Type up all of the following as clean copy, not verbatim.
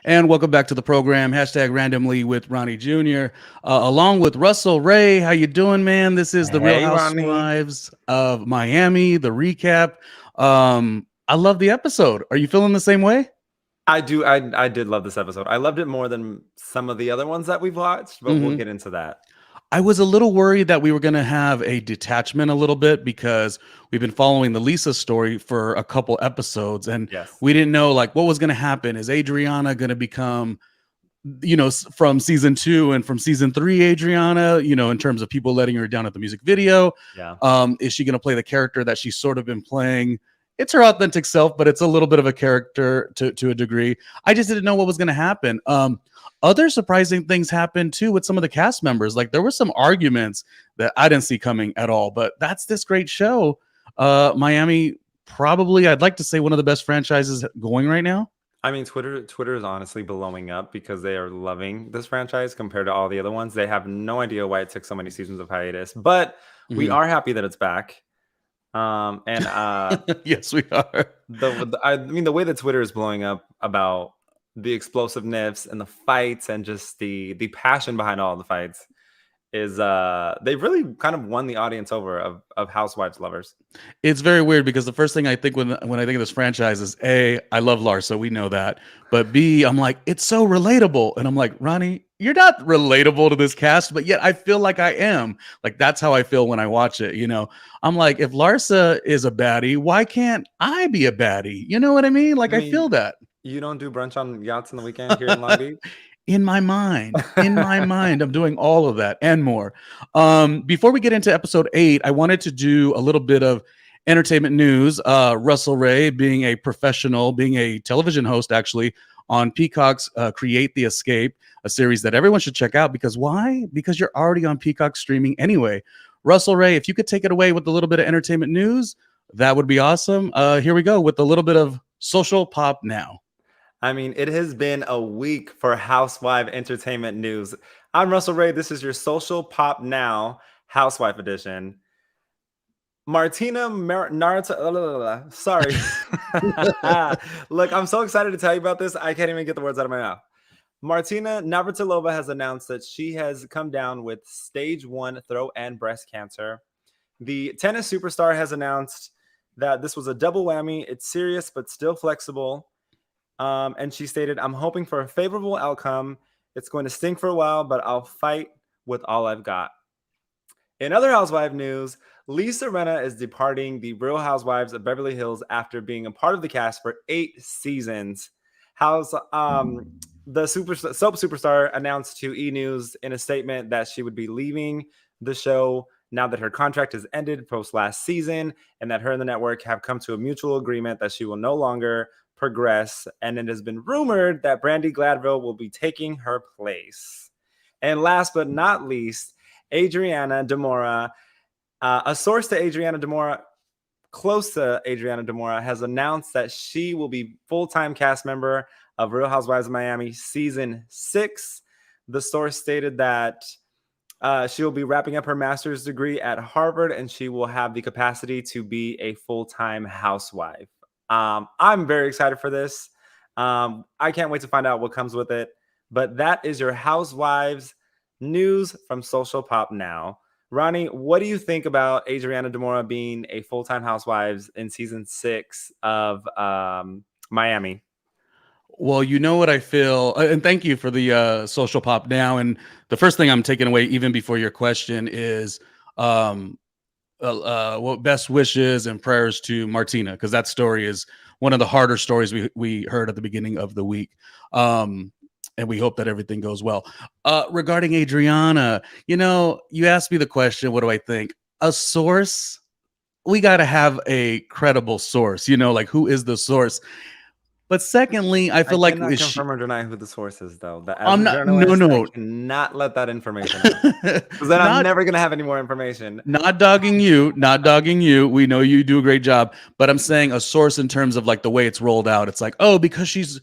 And welcome back to the program. Hashtag randomly with Ronnie Jr. Along with Russell Ray. How you doing, man? This is the Real Hey, Ronnie. Housewives of Miami, the recap. I love the episode. Are you feeling the same way? I do. I did love this episode. I loved it more than some of the other ones that we've watched, but we'll Mhm. get into that. I was a little worried that we were going to have a detachment a little bit because we've been following the Lisa story for a couple episodes and Yes. we didn't know like what was going to happen. Is Adriana going to become from season 2 and from season 3 Adriana, in terms of people letting her down at the music video? Yeah. Is she going to play the character that she's sort of been playing? It's her authentic self, but it's a little bit of a character to a degree. I just didn't know what was going to happen. Other surprising things happened too with some of the cast members. Like there were some arguments that I didn't see coming at all, but that's this great show. Miami, probably, I'd like to say one of the best franchises going right now. I mean, Twitter is honestly blowing up because they are loving this franchise compared to all the other ones. They have no idea why it took so many seasons of hiatus, but we are happy that it's back. Yes, we are. The way that Twitter is blowing up about the explosiveness and the fights and just the passion behind all the fights is they've really kind of won the audience over of Housewives lovers. It's very weird because the first thing I think when I think of this franchise is A, I love Larsa, we know that. But B, I'm like, it's so relatable. And I'm like, Ronnie, you're not relatable to this cast, but yet I feel like I am. Like that's how I feel when I watch it. I'm like, if Larsa is a baddie, why can't I be a baddie? You know what I mean? Like I feel that. You don't do brunch on yachts in the weekend here in Long Beach? In my mind, I'm doing all of that and more. Before we get into episode 8, I wanted to do a little bit of entertainment news. Russell Ray, being a professional, being a television host, actually on Peacock's Create the Escape, a series that everyone should check out. Because why? Because you're already on Peacock streaming anyway. Russell Ray, if you could take it away with a little bit of entertainment news, that would be awesome. Here we go with a little bit of social pop now. I mean, it has been a week for Housewife entertainment news. I'm Russell Ray. This is your Social Pop Now Housewife edition. Naruto. Sorry. Look, I'm so excited to tell you about this. I can't even get the words out of my mouth. Martina Navratilova has announced that she has come down with stage 1 throat and breast cancer. The tennis superstar has announced that this was a double whammy. It's serious, but still flexible. And she stated, I'm hoping for a favorable outcome. It's going to sting for a while, but I'll fight with all I've got. In other Housewife news, Lisa Rinna is departing the Real Housewives of Beverly Hills after being a part of the cast for 8 seasons. The soap superstar announced to E! News in a statement that she would be leaving the show now that her contract has ended post last season, and that her and the network have come to a mutual agreement that she will no longer progress, and it has been rumored that Brandi Gladwell will be taking her place. And last but not least, Adriana Demora, a source to Adriana Demora, close to Adriana Demora, has announced that she will be full-time cast member of Real Housewives of Miami season 6. The source stated that she will be wrapping up her master's degree at Harvard, and she will have the capacity to be a full-time housewife. I'm very excited for this. I can't wait to find out what comes with it. But that is your Housewives news from Social Pop Now. Ronnie, what do you think about Adriana Demora being a full-time housewives in season 6 of Miami? Well, you know what I feel, and thank you for the Social Pop Now. And the first thing I'm taking away, even before your question, is best wishes and prayers to Martina, because that story is one of the harder stories we heard at the beginning of the week. And we hope that everything goes well. Regarding Adriana, you asked me the question, what do I think? A source, we got to have a credible source, like who is the source? But secondly, I feel like cannot confirm or deny who the source is, though. I'm not. No. I cannot let that information out, because then I'm never gonna have any more information. Not dogging you. We know you do a great job, but I'm saying a source in terms of like the way it's rolled out. It's like, oh, because she's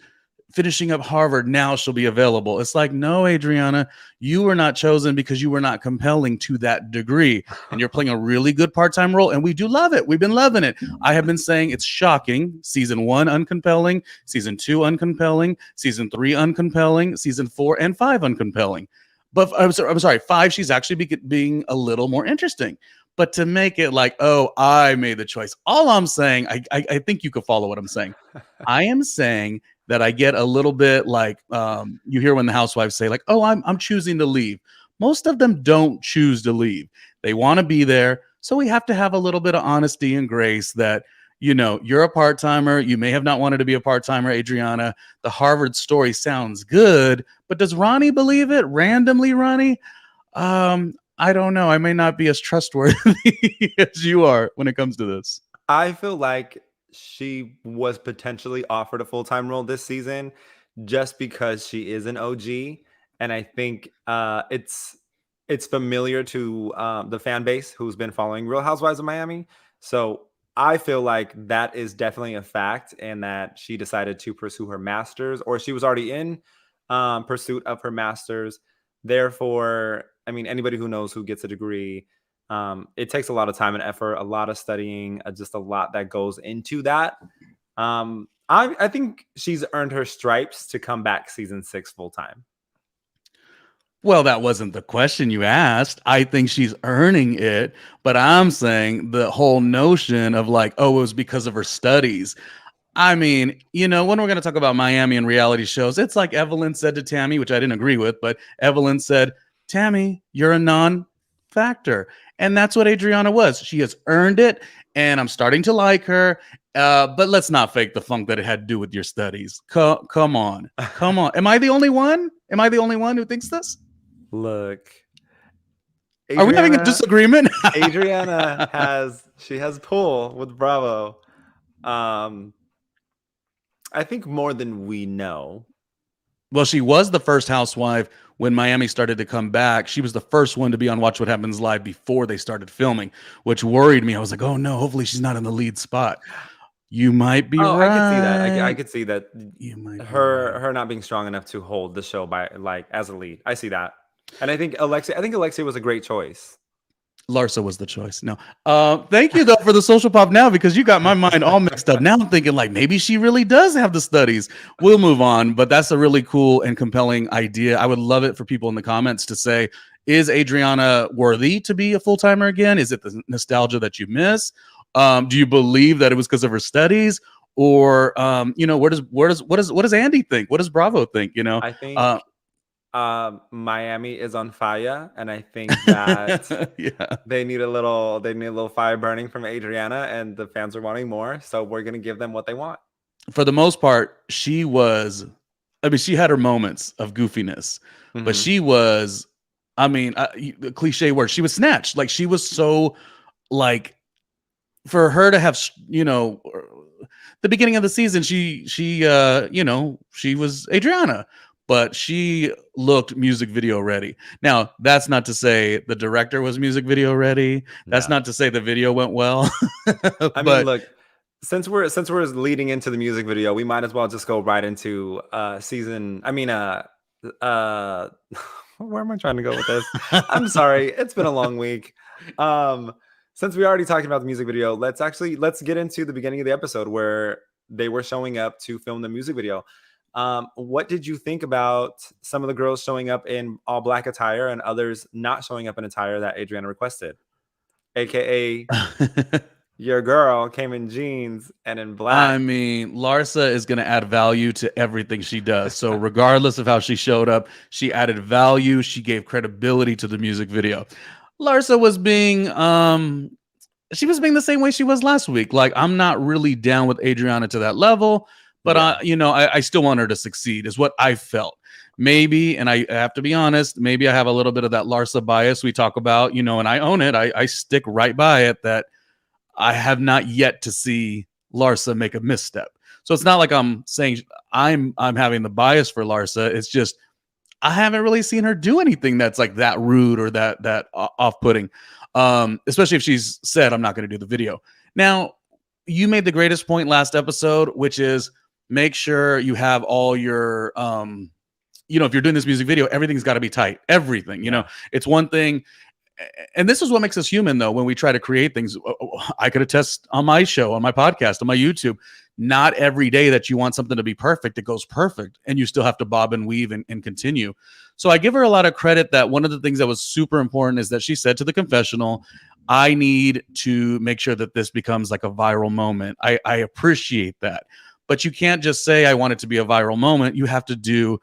finishing up Harvard. Now she'll be available. It's like, no, Adriana, you were not chosen because you were not compelling to that degree. And you're playing a really good part-time role. And we do love it. We've been loving it. I have been saying it's shocking. Season 1, uncompelling. Season 2, uncompelling. Season 3, uncompelling. Season 4 and 5, uncompelling. But I'm sorry, 5, she's actually being a little more interesting. But to make it like, oh, I made the choice. All I'm saying, I think you could follow what I'm saying. I am saying that I get a little bit like you hear when the housewives say like, oh, I'm choosing to leave. Most of them don't choose to leave. They want to be there. So we have to have a little bit of honesty and grace that, you know, you're a part-timer. You may have not wanted to be a part-timer, Adriana. The Harvard story sounds good, but does Ronnie believe it? Randomly, Ronnie? I don't know. I may not be as trustworthy as you are when it comes to this. I feel like she was potentially offered a full-time role this season just because she is an OG. And I think it's familiar to the fan base who's been following Real Housewives of Miami. So I feel like that is definitely a fact, and that she decided to pursue her master's, or she was already in pursuit of her master's. Therefore, I mean, anybody who knows who gets a degree, it takes a lot of time and effort, a lot of studying, just a lot that goes into that. I think she's earned her stripes to come back season 6 full time. Well, that wasn't the question you asked. I think she's earning it, but I'm saying the whole notion of like, oh, it was because of her studies. I mean, you know, when we're going to talk about Miami and reality shows, it's like Evelyn said to Tammy, which I didn't agree with, but Evelyn said, Tammy, you're a non-factor. And that's what Adriana was. She has earned it, and I'm starting to like her. But let's not fake the funk that it had to do with your studies. Come on. Come on. Am I the only one? Am I the only one who thinks this? Look, Are we having a disagreement? Adriana has pull with Bravo. I think more than we know. Well, she was the first housewife when Miami started to come back. She was the first one to be on Watch What Happens Live before they started filming, which worried me. I was like, oh no, hopefully she's not in the lead spot. You might be right. I could see that. I could see that. You might her not being strong enough to hold the show by like as a lead. I see that. And I think Alexia was a great choice. Larsa was the choice. No. Thank you though for the social pop now, because you got my mind all mixed up. Now I'm thinking like maybe she really does have the studies. We'll move on, but that's a really cool and compelling idea. I would love it for people in the comments to say, is Adriana worthy to be a full-timer again? Is it the nostalgia that you miss? Do you believe that it was because of her studies? Or you know, what does Andy think? What does Bravo think? You know, I think Miami is on fire, and I think that yeah, they need a little fire burning from Adriana, and the fans are wanting more. So we're gonna give them what they want. For the most part, she had her moments of goofiness, but she was, the cliche word, she was snatched. Like she was so like, for her to have, you know, the beginning of the season, she was Adriana, but she looked music video ready. Now, that's not to say the director was music video ready. That's not to say the video went well. I mean, look, since we're leading into the music video, we might as well just go right into season. I mean, where am I trying to go with this? I'm sorry, it's been a long week. Since we already talked about the music video, let's get into the beginning of the episode where they were showing up to film the music video. What did you think about some of the girls showing up in all black attire and others not showing up in attire that Adriana requested? AKA your girl came in jeans and in black. I mean, Larsa is going to add value to everything she does. So regardless of how she showed up, she added value. She gave credibility to the music video. Larsa was being the same way she was last week. Like, I'm not really down with Adriana to that level. But I still want her to succeed, is what I felt. Maybe, and I have to be honest, maybe I have a little bit of that Larsa bias we talk about, you know, and I own it. I stick right by it that I have not yet to see Larsa make a misstep. So it's not like I'm saying I'm having the bias for Larsa. It's just I haven't really seen her do anything that's like that rude or that off-putting, especially if she's said, I'm not going to do the video. Now, you made the greatest point last episode, which is make sure you have all your if you're doing this music video, everything's got to be tight. Everything, it's one thing. And this is what makes us human, though, when we try to create things. I could attest on my show, on my podcast, on my YouTube, not every day that you want something to be perfect, it goes perfect, and you still have to bob and weave and continue. So I give her a lot of credit that one of the things that was super important is that she said to the confessional, I need to make sure that this becomes like a viral moment. I appreciate that. But you can't just say, I want it to be a viral moment. You have to do,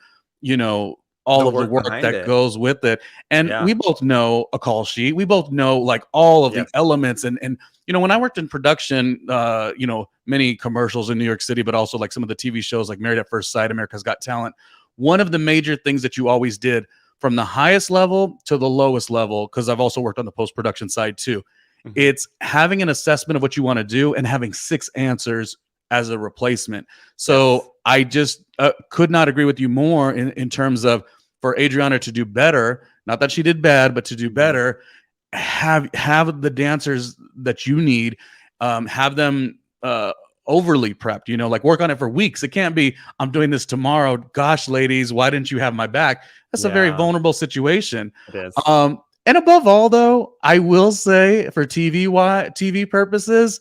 all of the work that goes with it. And we both know a call sheet. We both know like all of the elements. And when I worked in production, many commercials in New York City, but also like some of the TV shows like Married at First Sight, America's Got Talent. One of the major things that you always did from the highest level to the lowest level, because I've also worked on the post-production side too, it's having an assessment of what you want to do and having 6 answers as a replacement. So I just could not agree with you more in terms of for Adriana to do better, not that she did bad, but to do better, have the dancers that you need, have them overly prepped, like work on it for weeks. It can't be, I'm doing this tomorrow. Gosh, ladies, why didn't you have my back? That's a very vulnerable situation. It is. And above all, though, I will say for TV purposes,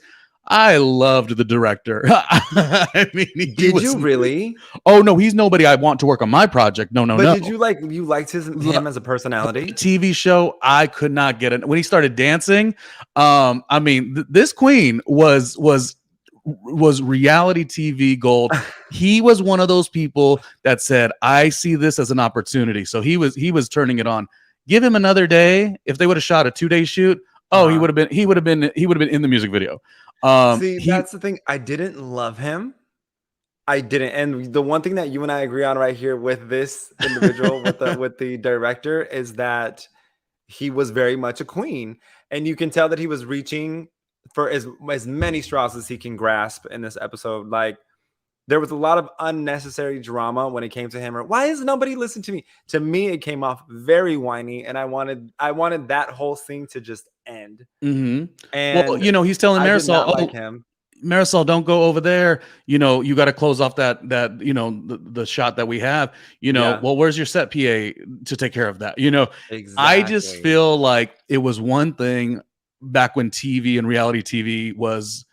I loved the director. I mean, did you really? Oh no, he's nobody I want to work on my project. No. But did you liked him as a personality? TV show, I could not get it. When he started dancing, I mean, this queen was reality TV gold. He was one of those people that said, I see this as an opportunity. So he was turning it on. Give him another day. If they would have shot a 2-day shoot, he would have been in the music video. That's the thing. I didn't love him. I didn't. And the one thing that you and I agree on right here with this individual, with the director, is that he was very much a queen, and you can tell that he was reaching for as many straws as he can grasp in this episode. Like, there was a lot of unnecessary drama when it came to him. Or why is nobody listening to me? To me, it came off very whiny, and I wanted that whole thing to just end. And he's telling Marisol, Marisol, don't go over there. You got to close off that the shot that we have. Well, where's your set PA to take care of that? Exactly. I just feel like it was one thing back when TV and reality TV was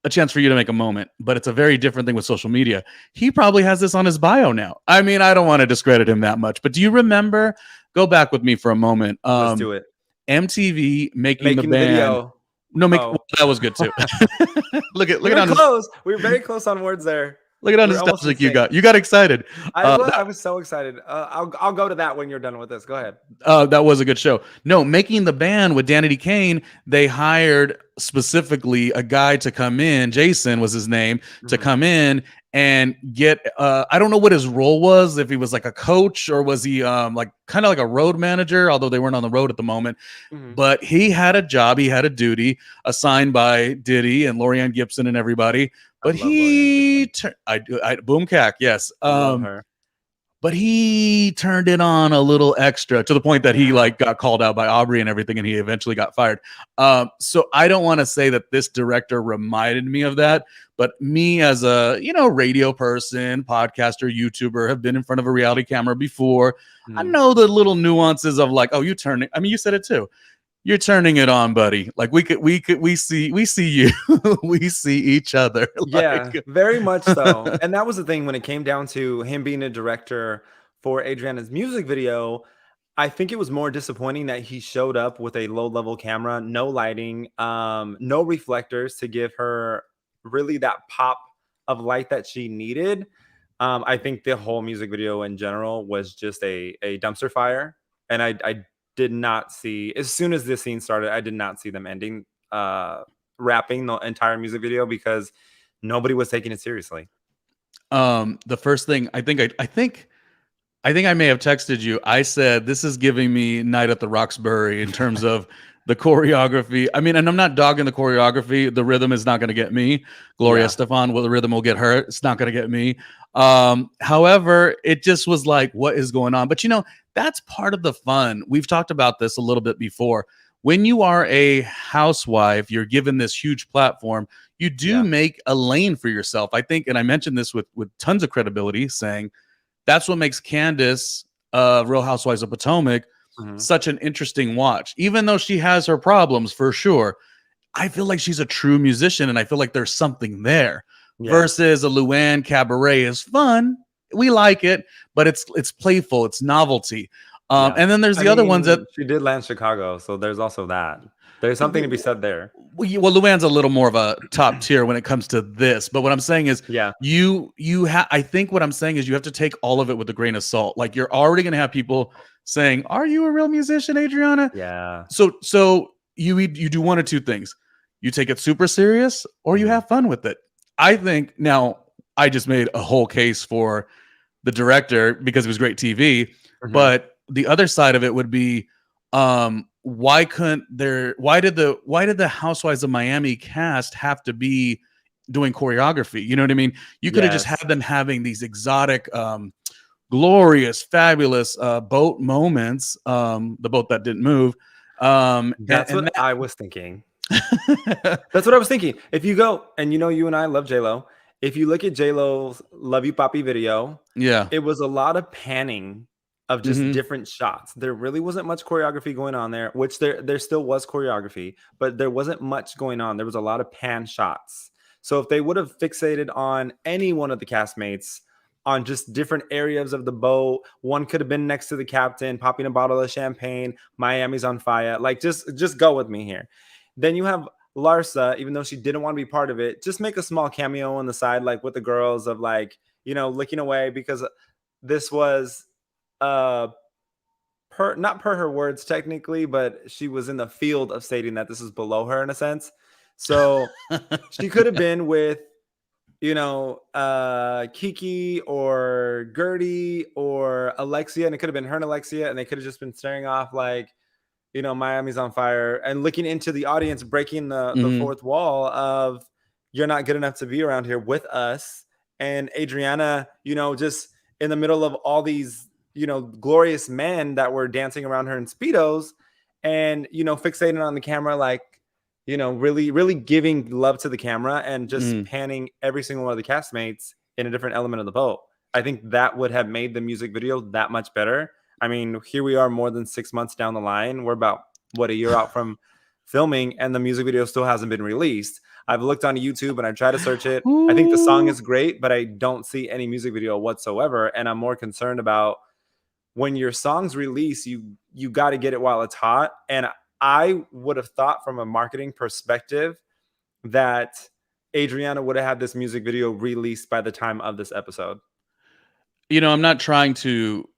a chance for you to make a moment, but it's a very different thing with social media. He probably has this on his bio now. I mean, I don't want to discredit him that much, but do you remember? Go back with me for a moment. Let's do it. MTV making the band. Video. No, well, that was good too. look at close. We were very close on words there. Look at how nostalgic you got. You got excited. I was so excited. I'll go to that when you're done with this. Go ahead. That was a good show. No, making the band with Danity Kane, they hired specifically a guy to come in. Jason was his name, to come in and get. I don't know what his role was. If he was like a coach or was he like kind of like a road manager, although they weren't on the road at the moment. But he had a job. He had a duty assigned by Diddy and Lorianne Gibson and everybody. But Boom Cack, yes. But he turned it on a little extra to the point that he got called out by Aubrey and everything, and he eventually got fired. So I don't want to say that this director reminded me of that, but me as a radio person, podcaster, YouTuber, have been in front of a reality camera before. I know the little nuances of like, oh, you turn it. I mean, you said it too. You're turning it on, buddy. Like we see you. We see each other. Yeah, very much so. And that was the thing when it came down to him being a director for Adriana's music video. I think it was more disappointing that he showed up with a low-level camera, no lighting, no reflectors to give her really that pop of light that she needed. I think the whole music video in general was just a dumpster fire. And I did not see, as soon as this scene started, I did not see them wrapping the entire music video because nobody was taking it seriously. The first thing I think I may have texted you. I said, this is giving me Night at the Roxbury in terms of the choreography. I mean, and I'm not dogging the choreography. The rhythm is not going to get me. Gloria Estefan, the rhythm will get her. It's not going to get me. However, it just was like, what is going on? But that's part of the fun. We've talked about this a little bit before. when you are a housewife, you're given this huge platform. You do make a lane for yourself. I think, and I mentioned this with tons of credibility, saying that's what makes Candace, Real Housewives of Potomac, such an interesting watch. Even though she has her problems for sure, I feel like she's a true musician, and I feel like there's something there. Versus a Luann Cabaret is fun, we like it, but it's playful, it's novelty. And then there's the other ones that she did land Chicago, so there's also that. There's something to be said there. Well, Luann's a little more of a top tier when it comes to this, but what I'm saying is, I think what I'm saying is you have to take all of it with a grain of salt. Like, you're already going to have people saying, "Are you a real musician, Adriana?" Yeah. So you do one of two things: you take it super serious, or you have fun with it. I think now I just made a whole case for the director because it was great TV, but the other side of it would be, why did the Housewives of Miami cast have to be doing choreography? You know what I mean? You could have just had them having these exotic, glorious, fabulous boat moments. The boat that didn't move. That's what I was thinking. That's what I was thinking. If you go, and you and I love J-Lo. If you look at J-Lo's Love You Papi video, it was a lot of panning of just different shots. There really wasn't much choreography going on there, which there still was choreography, but there wasn't much going on. There was a lot of pan shots. So if they would have fixated on any one of the castmates on just different areas of the boat, one could have been next to the captain, popping a bottle of champagne, Miami's on fire. Like, just go with me here. Then you have Larsa, even though she didn't want to be part of it, just make a small cameo on the side, like with the girls, of like, looking away, because this was not per her words technically, but she was in the field of stating that this is below her in a sense. So she could have been with, Kiki or Gertie or Alexia, and it could have been her and Alexia, and they could have just been staring off like, Miami's on fire, and looking into the audience, breaking the fourth wall of, you're not good enough to be around here with us. And Adriana, just in the middle of all these, glorious men that were dancing around her in Speedos, and, fixating on the camera, like, really, really giving love to the camera, and just panning every single one of the castmates in a different element of the boat. I think that would have made the music video that much better. I mean, here we are more than 6 months down the line. We're about, a year out from filming, and the music video still hasn't been released. I've looked on YouTube and I tried to search it. I think the song is great, but I don't see any music video whatsoever. And I'm more concerned about, when your song's release, you got to get it while it's hot. And I would have thought, from a marketing perspective, that Adriana would have had this music video released by the time of this episode. I'm not trying to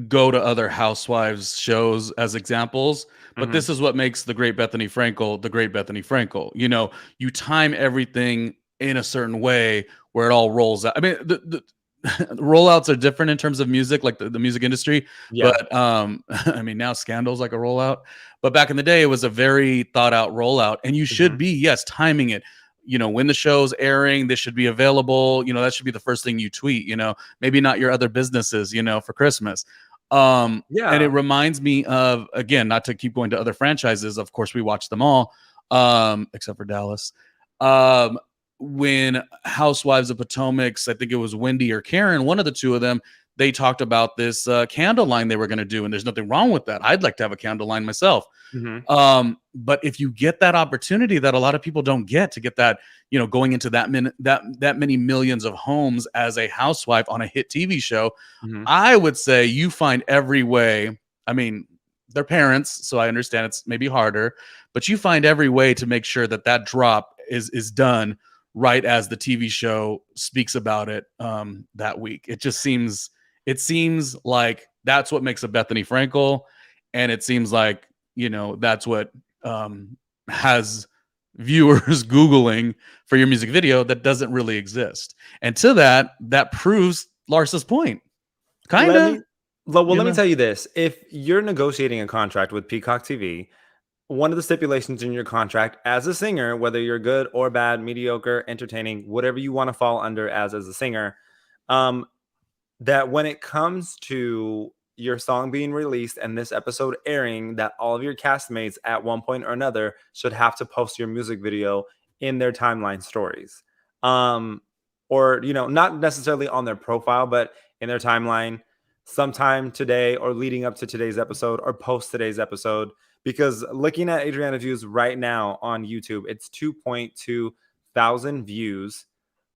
go to other housewives shows as examples, but this is what makes the great Bethany Frankel the great Bethany Frankel. You time everything in a certain way where it all rolls out. I mean, the rollouts are different in terms of music, like the music industry. But I mean, now Scandal's like a rollout, but back in the day it was a very thought out rollout, and you should be timing it. When the show's airing, this should be available. That should be the first thing you tweet. Maybe not your other businesses, for Christmas. And it reminds me of, again, not to keep going to other franchises, of course we watch them all, except for Dallas. When Housewives of Potomac's, I think it was Wendy or Karen, one of the two of them, they talked about this candle line they were going to do, and there's nothing wrong with that. I'd like to have a candle line myself. But if you get that opportunity that a lot of people don't get, to get that, going into that many millions of homes as a housewife on a hit TV show, I would say you find every way. I mean, they're parents, so I understand it's maybe harder, but you find every way to make sure that drop is done right as the TV show speaks about it that week. It seems like that's what makes a Bethany Frankel, and it seems like, that's what has viewers Googling for your music video that doesn't really exist. And to that proves Larsa's point. Kind of. Let me tell you this. If you're negotiating a contract with Peacock TV, one of the stipulations in your contract as a singer, whether you're good or bad, mediocre, entertaining, whatever you want to fall under as a singer, that when it comes to your song being released and this episode airing, that all of your castmates at one point or another should have to post your music video in their timeline stories. Or, not necessarily on their profile, but in their timeline sometime today or leading up to today's episode or post today's episode. Because looking at Adriana views right now on YouTube, it's 2.2 thousand views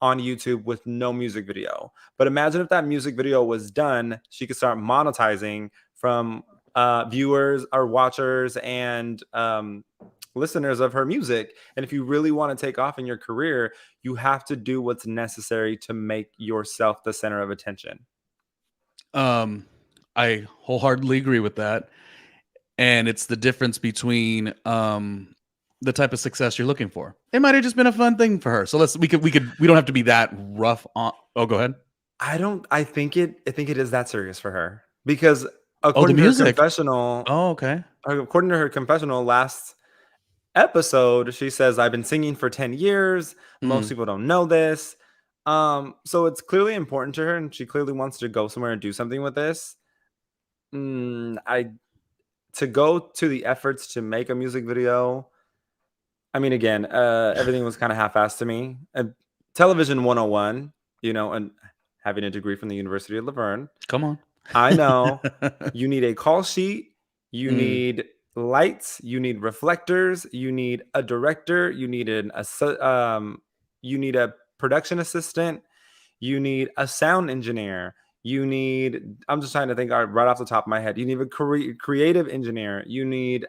on YouTube with no music video. But imagine if that music video was done, she could start monetizing from viewers or watchers and listeners of her music. And if you really want to take off in your career, you have to do what's necessary to make yourself the center of attention. I wholeheartedly agree with that. And it's the difference between the type of success you're looking for. It might have just been a fun thing for her. So we don't have to be that rough on. Oh, go ahead. I think it is that serious for her, because according to her confessional. Oh, okay. According to her confessional last episode, she says, I've been singing for 10 years. Most people don't know this. So it's clearly important to her, and she clearly wants to go somewhere and do something with this. To go to the efforts to make a music video. I mean, again, everything was kind of half-assed to me. Television 101, and having a degree from the University of Laverne. Come on. I know. You need a call sheet. You need lights. You need reflectors. You need a director. You need you need a production assistant. You need a sound engineer. I'm just trying to think right off the top of my head. You need a creative engineer. You need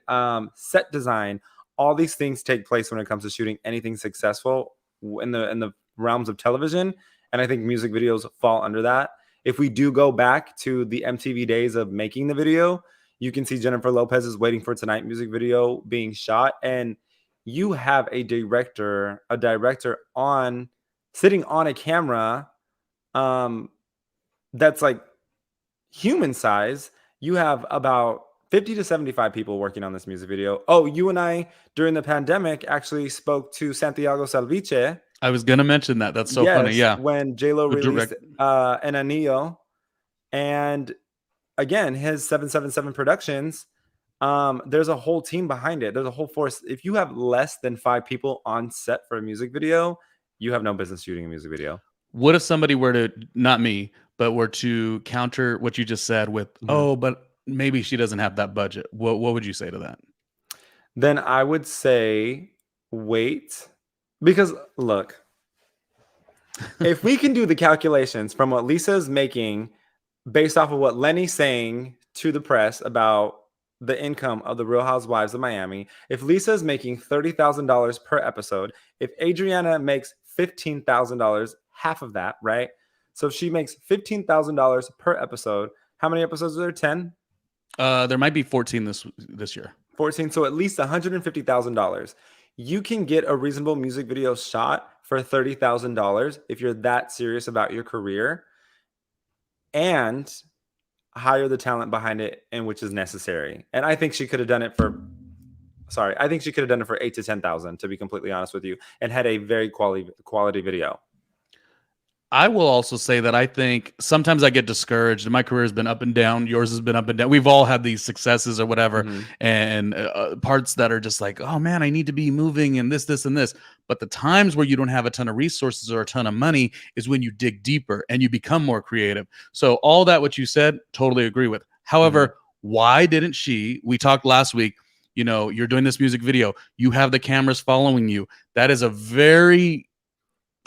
set design. All these things take place when it comes to shooting anything successful in the realms of television. And I think music videos fall under that. If we do go back to the MTV days of making the video, you can see Jennifer Lopez's Waiting for Tonight music video being shot. And you have a director sitting on a camera that's like human size. You have about 50 to 75 people working on this music video. Oh, you and I, during the pandemic, actually spoke to Santiago Salvice. I was going to mention that. That's so funny. Yeah. When J-Lo released an Anillo. And again, his 777 Productions, there's a whole team behind it. There's a whole force. If you have less than 5 people on set for a music video, you have no business shooting a music video. What if somebody were to, not me, but were to counter what you just said with, but maybe she doesn't have that budget? What would you say to that? Then I would say wait. Because look, if we can do the calculations from what Lisa's making based off of what Lenny's saying to the press about the income of the Real Housewives of Miami, if Lisa's making $30,000 per episode, if Adriana makes $15,000, half of that, right? So if she makes $15,000 per episode, how many episodes are there? 10? There might be 14 this year. 14, so at least $150,000. You can get a reasonable music video shot for $30,000 if you're that serious about your career, and hire the talent behind it, and which is necessary. And I think she could have done it for 8 to 10,000, to be completely honest with you, and had a very quality video. I will also say that I think sometimes I get discouraged. My career has been up and down. Yours has been up and down. We've all had these successes or whatever, and parts that are just like, oh man, I need to be moving and this and this. But the times where you don't have a ton of resources or a ton of money is when you dig deeper and you become more creative. So all that what you said, totally agree with. However, why didn't she? We talked last week. You're doing this music video. You have the cameras following you. That is a very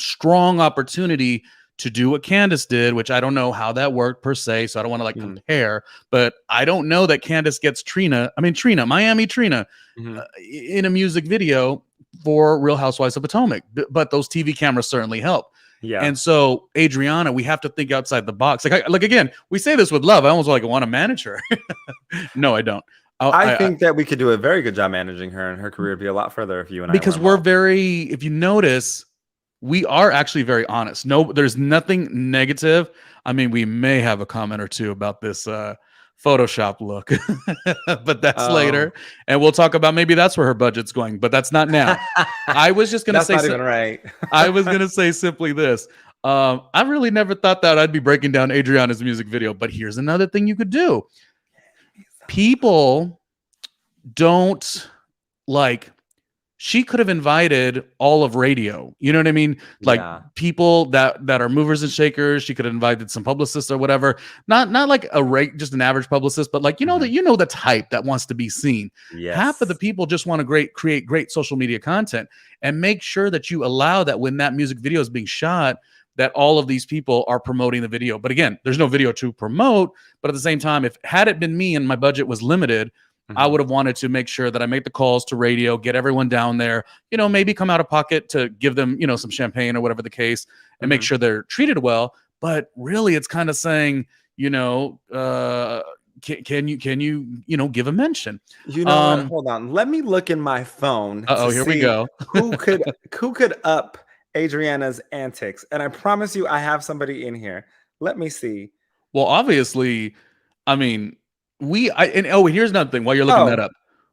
strong opportunity to do what Candace did, which I don't know how that worked per se, so I don't want to compare, but I don't know that Candace gets Miami Trina in a music video for Real Housewives of Potomac, but those TV cameras certainly help. Yeah. And so Adriana, we have to think outside the box. Like again, we say this with love. I almost want to manage her. No, I don't. I think that we could do a very good job managing her, and her career would be a lot further if you and I because we're if you notice, we are actually very honest. No, there's nothing negative. I mean, we may have a comment or two about this Photoshop look, but that's later. And we'll talk about maybe that's where her budget's going, but that's not now. I was just going to say, that's not even right. I was going to say simply this. I really never thought that I'd be breaking down Adriana's music video, but here's another thing you could do. People don't like, she could have invited all of radio. You know what I mean? Like Yeah. people that are movers and shakers. She could have invited some publicists or whatever. Not like just an average publicist, but like, the type that wants to be seen. Yes. Half of the people just want to create great social media content, and make sure that you allow that when that music video is being shot, that all of these people are promoting the video. But again, there's no video to promote. But at the same time, had it been me and my budget was limited, I would have wanted to make sure that I make the calls to radio, get everyone down there, maybe come out of pocket to give them, some champagne or whatever the case, and make sure they're treated well. But really, it's kind of saying, can you give a mention? What? Hold on. Let me look in my phone. Here we go. who could up Adriana's antics? And I promise you, I have somebody in here. Let me see. Well, obviously, I mean, here's another thing while you're looking that up.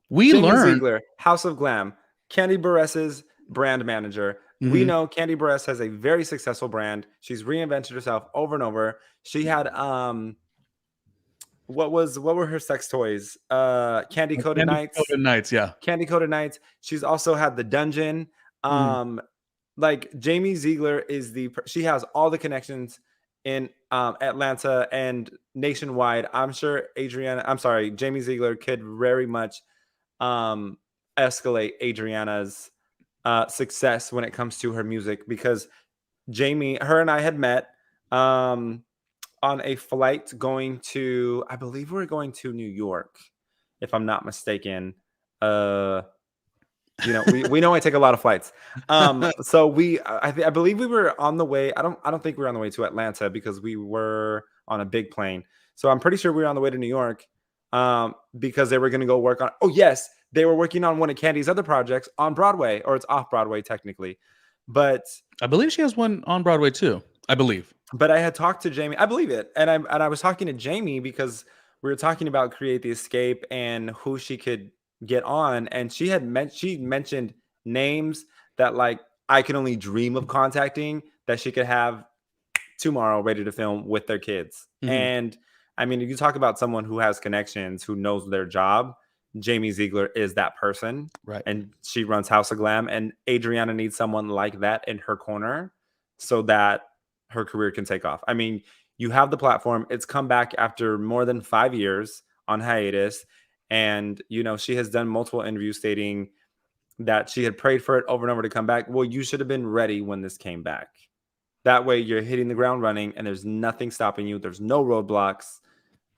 We Jamie learned Ziegler, House of Glam, Candy Baress's brand manager. We know Candy Baress has a very successful brand. She's reinvented herself over and over. She had what were her sex toys? Candy Coated Nights. Yeah. Candy Coated Nights. She's also had the Dungeon. Like Jamie Ziegler she has all the connections in Atlanta and nationwide. I'm sure Jamie Ziegler could very much escalate Adriana's success when it comes to her music, because her and I had met on a flight going to, I believe we're going to New York, if I'm not mistaken. We know I take a lot of flights. So I believe we were on the way. I don't think we were on the way to Atlanta, because we were on a big plane. So I'm pretty sure we were on the way to New York because they were going to go work on. Oh yes, they were working on one of Candy's other projects on Broadway, or it's off Broadway technically. But I believe she has one on Broadway too. I believe. But I had talked to Jamie. I believe it, and I was talking to Jamie because we were talking about Create the Escape and who she could get on, and she mentioned names that like I can only dream of contacting, that she could have tomorrow ready to film with their kids. And I mean, if you talk about someone who has connections, who knows their job, Jamie Ziegler is that person, right? And she runs House of Glam, and Adriana needs someone like that in her corner so that her career can take off. I mean, you have the platform. It's come back after more than 5 years on hiatus. And, she has done multiple interviews stating that she had prayed for it over and over to come back. Well, you should have been ready when this came back. That way you're hitting the ground running and there's nothing stopping you. There's no roadblocks.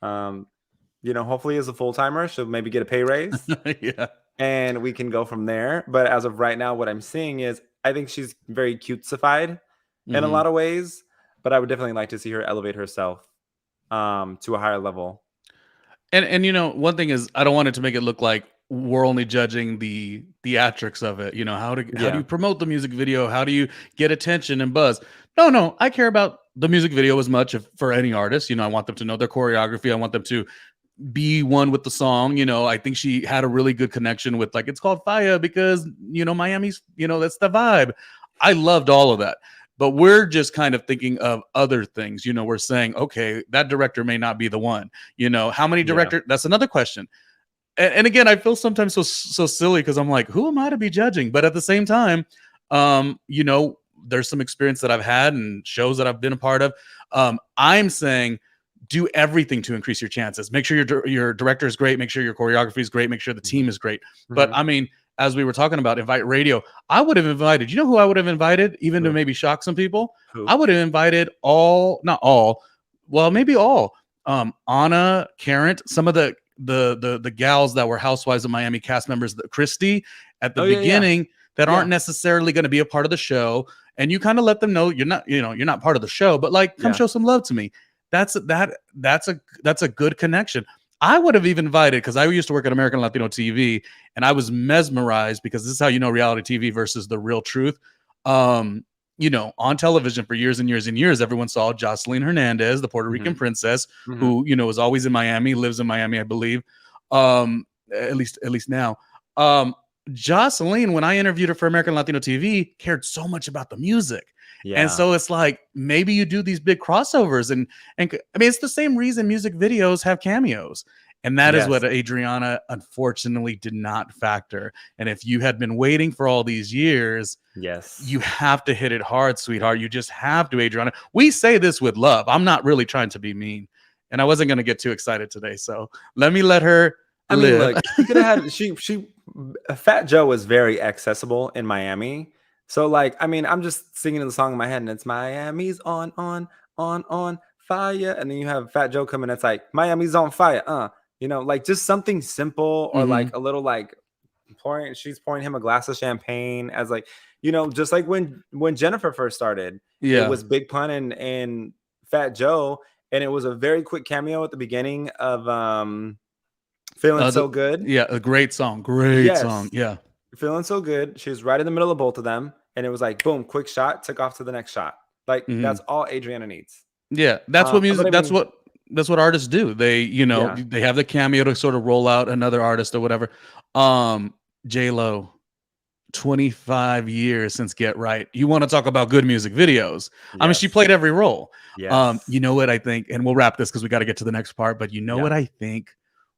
Hopefully as a full-timer, she'll maybe get a pay raise. Yeah. And we can go from there. But as of right now, what I'm seeing is I think she's very cutesified in a lot of ways. But I would definitely like to see her elevate herself to a higher level. And one thing is, I don't want it to make it look like we're only judging the theatrics of it. How do you promote the music video? How do you get attention and buzz? No, I care about the music video as much for any artist. I want them to know their choreography. I want them to be one with the song. I think she had a really good connection with, like, it's called Fire because, Miami's, that's the vibe. I loved all of that. But we're just kind of thinking of other things. We're saying, okay, that director may not be the one. How many directors? Yeah. That's another question. And again, I feel sometimes so silly because I'm like, who am I to be judging? But at the same time, there's some experience that I've had and shows that I've been a part of. I'm saying, do everything to increase your chances. Make sure your director is great. Make sure your choreography is great. Make sure the team is great. But I mean, as we were talking about, invite radio. I would have invited, who I would have invited, even to maybe shock some people? Who? I would have invited not all, well, maybe all. Anna, Karen, some of the gals that were Housewives of Miami cast members, Christy at the beginning that aren't necessarily going to be a part of the show. And you kind of let them know you're not part of the show, but like, come show some love to me. That's a good connection. I would have even invited, because I used to work at American Latino TV, and I was mesmerized, because this is how you know reality TV versus the real truth. On television for years and years and years, everyone saw Jocelyn Hernandez, the Puerto Rican princess, who is always in Miami, lives in Miami, I believe, at least now. Jocelyn, when I interviewed her for American Latino TV, cared so much about the music. And Yeah. so it's like maybe you do these big crossovers and I mean it's the same reason music videos have cameos. And that is what Yes. Adriana unfortunately did not factor. And if you had been waiting for all these years, Yes. you have to hit it hard, sweetheart. You just have to, Adriana. We say this with love. I'm not really trying to be mean. And I wasn't going to get too excited today. So let her I mean, live. look, she could have had Fat Joe was very accessible in Miami. So like, I mean, I'm just singing the song in my head and it's Miami's on fire. And then you have Fat Joe coming, it's like Miami's on fire. Like just something simple or Mhm. like a little like she's pouring him a glass of champagne as like, just like when Jennifer first started, it Yeah. was Big Pun and Fat Joe, and it was a very quick cameo at the beginning of Feeling So Good. Yeah, a great song. Great song. Yes, Yeah. Feeling So Good. She was right in the middle of both of them, and it was like boom, quick shot, took off to the next shot. Like Mhm. that's all Adriana needs. Yeah, that's what But music. I mean, That's what artists do. They, yeah. they have the cameo to sort of roll out another artist or whatever. J Lo, 25 years since Get Right. You want to talk about good music videos? I mean, she Yes. played every role. Yes. You know what I think, and we'll wrap this because we got to get to the next part. But you know Yeah. what I think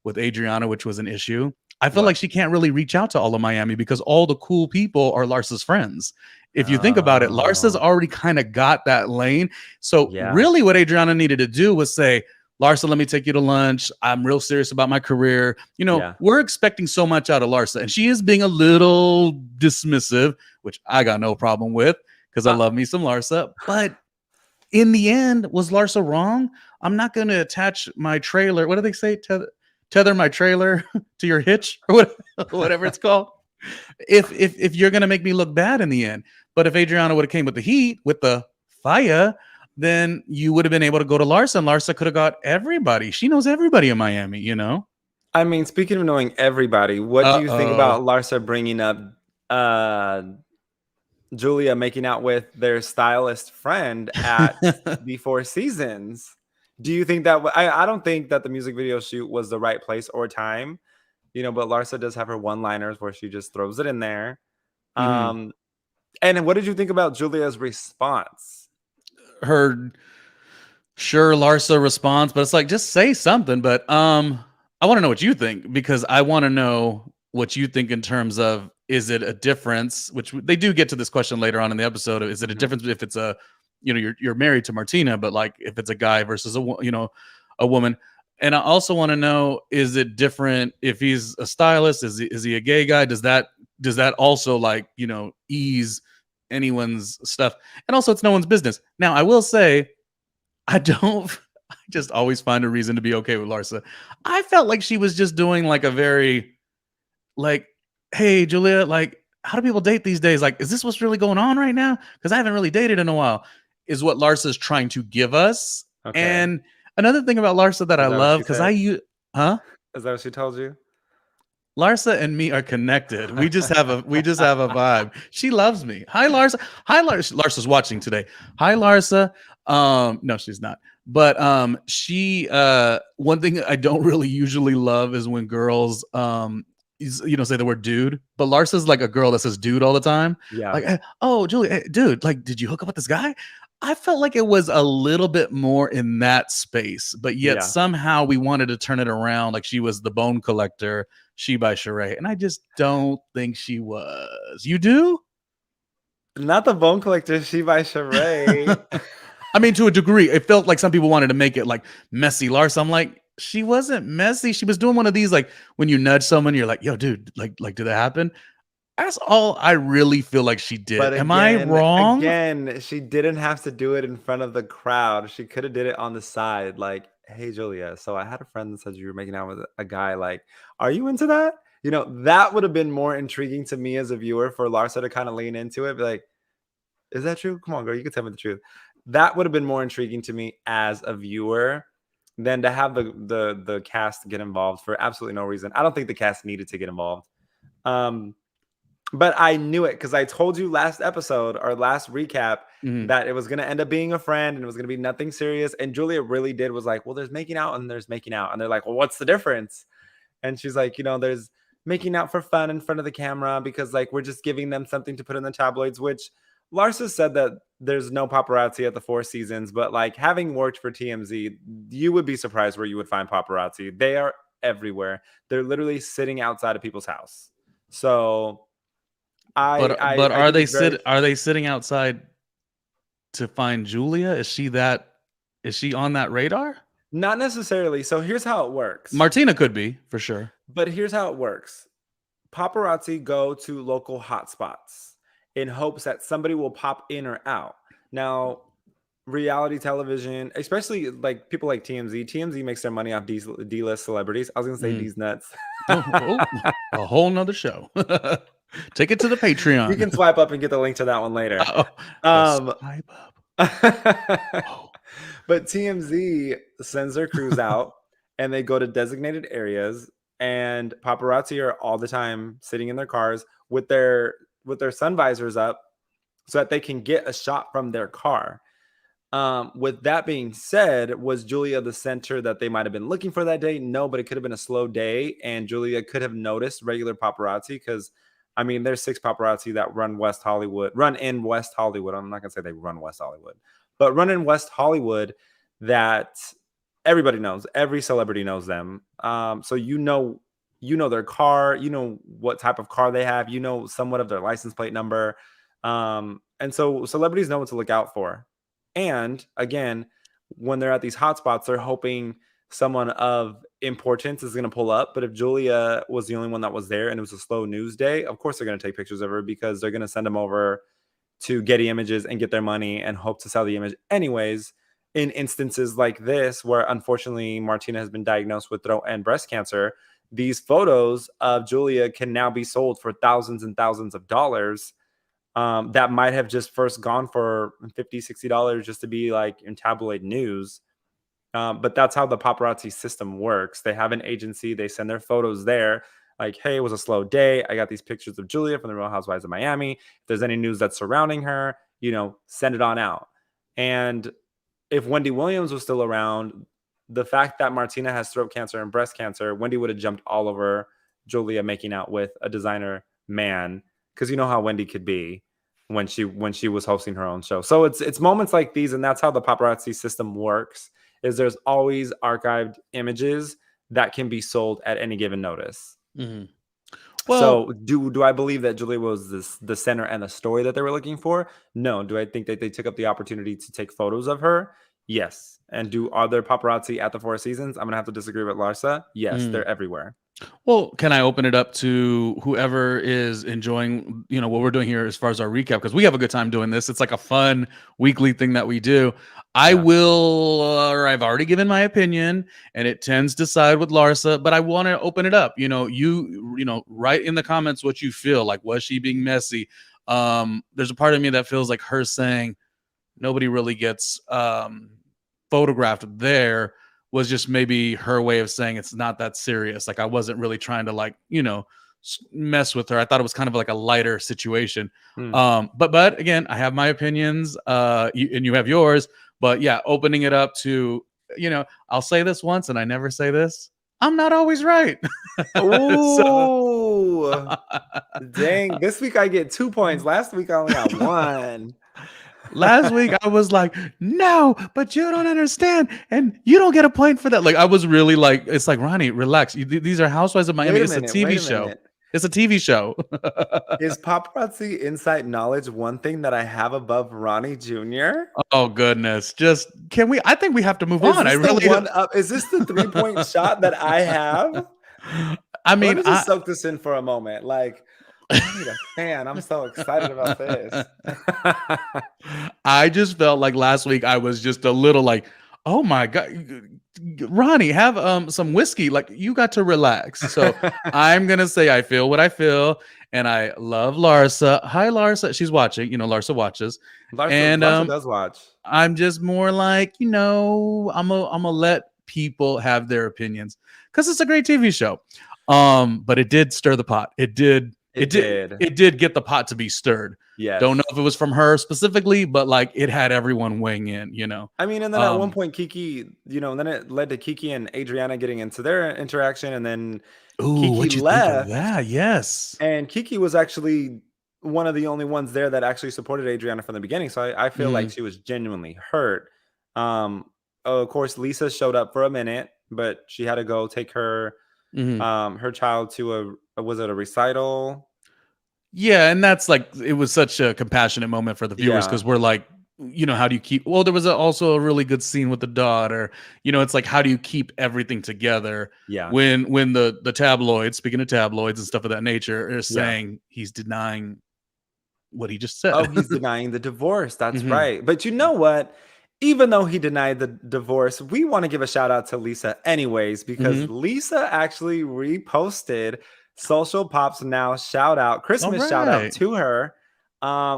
with Adriana, which was an issue. I feel like What? she can't really reach out to all of Miami because all the cool people are Larsa's friends. If you think about it, Larsa's Oh, already kind of got that lane. So yeah. really what Adriana needed to do was say, Larsa, let me take you to lunch. I'm real serious about my career. Yeah. We're expecting so much out of Larsa, and she is being a little dismissive, which I got no problem with because I Uh, love me some Larsa. But in the end, was Larsa wrong? I'm not going to attach my trailer. What do they say? Tether my trailer to your hitch or whatever it's called. If you're going to make me look bad in the end. But if Adriana would have came with the heat, with the fire, then you would have been able to go to Larsa, and Larsa could have got everybody. She knows everybody in Miami. I mean, speaking of knowing everybody, what do you think Uh-oh. about Larsa bringing up uh Julia making out with their stylist friend at the Four Seasons? Do you think that I don't think that the music video shoot was the right place or time, but Larsa does have her one-liners where she just throws it in there. Mhm. Um, and what did you think about Julia's response? Her sure Larsa responds, but it's like just say something. But I want to know what you think because I want to know what you think in terms of is it a difference? Which they do get to this question later on in the episode. Is it a Mhm. difference if it's a you're married to Martina, but like if it's a guy versus a woman? And I also want to know is it different if he's a stylist? Is he a gay guy? Does that also like ease anyone's stuff? And also it's no one's business. Now I will say I don't. I just always find a reason to be okay with Larsa. I felt like she was just doing like a very like, hey Julia, like how do people date these days? Like, is this what's really going on right now? Because I haven't really dated in a while. Is what Larsa's trying to give us. Okay. And another thing about Larsa that I Is that what love she because said? huh? Is that what she told you? Larsa and me are connected. We just have a vibe. She loves me. Hi Larsa. Hi Larsa. Larsa's watching today. Hi Larsa. No, she's not. But she one thing I don't really usually love is when girls say the word dude. But Larsa's like a girl that says dude all the time. Yeah. Like, oh Julie, dude, like, did you hook up with this guy? I felt like it was a little bit more in that space, but yet Yeah. somehow we wanted to turn it around like she was the bone collector, she by Sheree. And I just don't think she was. You do? Not the Bone Collector, She by Sheree. I mean, to a degree, it felt like some people wanted to make it like messy Larsa. I'm like, she wasn't messy. She was doing one of these like when you nudge someone, you're like, yo, dude, like, did that happen? That's all I really feel like she But did. Am I again, wrong? again, she didn't have to do it in front of the crowd. She could have did it on the side, like, "Hey, Julia, so I had a friend that said you were making out with a guy. Like, are you into that?" That would have been more intriguing to me as a viewer for Larsa to kind of lean into it, be like, "Is that true? Come on, girl, you can tell me the truth." That would have been more intriguing to me as a viewer than to have the cast get involved for absolutely no reason. I don't think the cast needed to get involved. Um, but I knew it because I told you last episode or last recap Mhm. that it was going to end up being a friend and it was going to be nothing serious. And Julia really was like, well, there's making out and there's making out. And they're like, well, what's the difference? And she's like, there's making out for fun in front of the camera because like we're just giving them something to put in the tabloids, which Larsa said that there's no paparazzi at the Four Seasons, but like having worked for TMZ, you would be surprised where you would find paparazzi. They are everywhere. They're literally sitting outside of people's house. So But I are think they it's very sitting outside to find Julia? Is she on that radar? not necessarily. So here's how it works. Martina could be, for sure. But here's how it works. Paparazzi go to local hotspots in hopes that somebody will pop in or out. Now, reality television, especially like people like TMZ makes their money off D-list celebrities. I was gonna say D's nuts. A whole nother show. Take it to the Patreon. You can swipe up and get the link to that one later. Swipe up. But TMZ sends their crews out and they go to designated areas, and paparazzi are all the time sitting in their cars with their sun visors up so that they can get a shot from their car. With that being said, was Julia the center that they might have been looking for that day? No, but it could have been a slow day, and Julia could have noticed regular paparazzi because, I mean, there's 6 paparazzi that run in West Hollywood. I'm not gonna say they run West Hollywood, but run in West Hollywood that everybody knows. Every celebrity knows them. So you know their car, you know what type of car they have, you know somewhat of their license plate number. And so celebrities know what to look out for. And again, when they're at these hotspots, they're hoping someone of importance is going to pull up. But if Julia was the only one that was there and it was a slow news day, of course they're going to take pictures of her because they're going to send them over to Getty Images and get their money and hope to sell the image anyways. In instances like this, where unfortunately Martina has been diagnosed with throat and breast cancer, these photos of Julia can now be sold for thousands and thousands of dollars. That might have just first gone for $50, $60 just to be like in tabloid news. But that's how the paparazzi system works. They have an agency, they send their photos there. Like, hey, it was a slow day. I got these pictures of Julia from the Real Housewives of Miami. If there's any news that's surrounding her, send it on out. And if Wendy Williams was still around, the fact that Martina has throat cancer and breast cancer, Wendy would have jumped all over Julia making out with a designer man, because you know how Wendy could be when she was hosting her own show. So it's moments like these, and that's how the paparazzi system works. Is there's always archived images that can be sold at any given notice. Mm-hmm. Well, so do I believe that Julia was the center and the story that they were looking for? No. Do I think that they took up the opportunity to take photos of her? Yes. And do other paparazzi at the Four Seasons? I'm gonna have to disagree with Larsa. Yes, they're everywhere. Well, can I open it up to whoever is enjoying, what we're doing here as far as our recap? Because we have a good time doing this. It's like a fun weekly thing that we do. I've already given my opinion, and it tends to side with Larsa, but I want to open it up. You write in the comments what you feel. Like, was she being messy? There's a part of me that feels like her saying nobody really gets photographed there was just maybe her way of saying it's not that serious. Like, I wasn't really trying to mess with her. I thought it was kind of like a lighter situation. But again, I have my opinions, and you have yours. But yeah, opening it up to, I'll say this once and I never say this. I'm not always right. Oh, dang. This week I get 2 points. Last week I only got 1. Last week I was like, no, but you don't understand, and you don't get a point for that. Like, I was really like, it's like, Ronnie, relax. These are Housewives of Miami. It's a TV show. It's a TV show. Is paparazzi inside knowledge one thing that I have above Ronnie Jr.? Oh goodness! Just I think we have to move on. Is this the 3-point shot that I have? I mean, let me just soak this in for a moment. Like, I need a fan. I'm so excited about this. I just felt like last week I was just a little like, oh my God, Ronnie, have some whiskey. Like, you got to relax. So I'm going to say I feel what I feel. And I love Larsa. Hi, Larsa. She's watching. Larsa watches. Larsa does watch. I'm just more like, I'm going to let people have their opinions because it's a great TV show. But it did stir the pot. It did get the pot to be stirred. Don't know Yes. if it was from her specifically, but like it had everyone weighing in, I mean, and then at one point, Kiki, and then it led to Kiki and Adriana getting into their interaction, and then Ooh, Kiki what'd you think of left, that? Yes. and Kiki was actually one of the only ones there that actually supported Adriana from the beginning. So I feel like Mm-hmm. she was genuinely hurt. Um, of course, Lisa showed up for a minute, but she had to go take Mm-hmm. her child to was it a recital? Yeah, and that's like it was such a compassionate moment for the viewers Yeah, because we're like, how do you keep? Well, there was also a really good scene with the daughter. It's like how do you keep everything together yeah, when the tabloids, speaking of tabloids and stuff of that nature, are yeah. saying he's denying what he just said. Oh, he's denying the divorce. That's Hmm. right. But you know what? Even though he denied the divorce, we want to give a shout out to Lisa anyways, because Hmm. Lisa actually reposted Social Pops Now shout out, All Christmas shout out right. to her,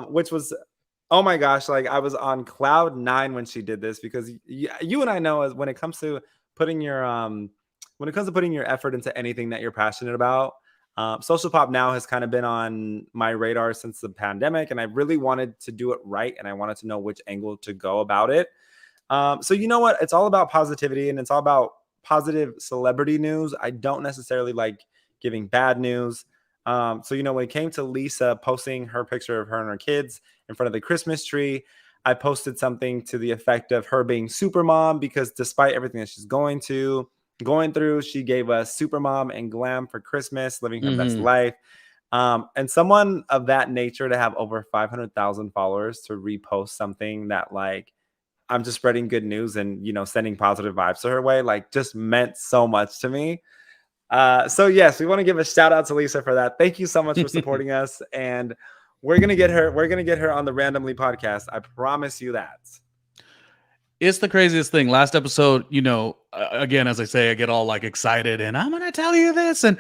which was, oh my gosh, like I was on cloud nine when she did this because you and I know as when it comes to putting your effort into anything that you're passionate about, Social Pop Now has kind of been on my radar since the pandemic, and I really wanted to do it right, and I wanted to know which angle to go about it. So you know what? It's all about positivity, and it's all about positive celebrity news. I don't necessarily like giving bad news. So when it came to Lisa posting her picture of her and her kids in front of the Christmas tree, I posted something to the effect of her being super mom because despite everything that she's going through, she gave us super mom and glam for Christmas, living her best Hmm. life. And someone of that nature to have over 500,000 followers to repost something that like I'm just spreading good news and sending positive vibes to her way, like just meant so much to me. So yes, we want to give a shout out to Lisa for that. Thank you so much for supporting us, and we're gonna get her. We're gonna get her on the Randomly podcast. I promise you that. It's the craziest thing. Last episode, again, as I say, I get all like excited and I'm going to tell you this. And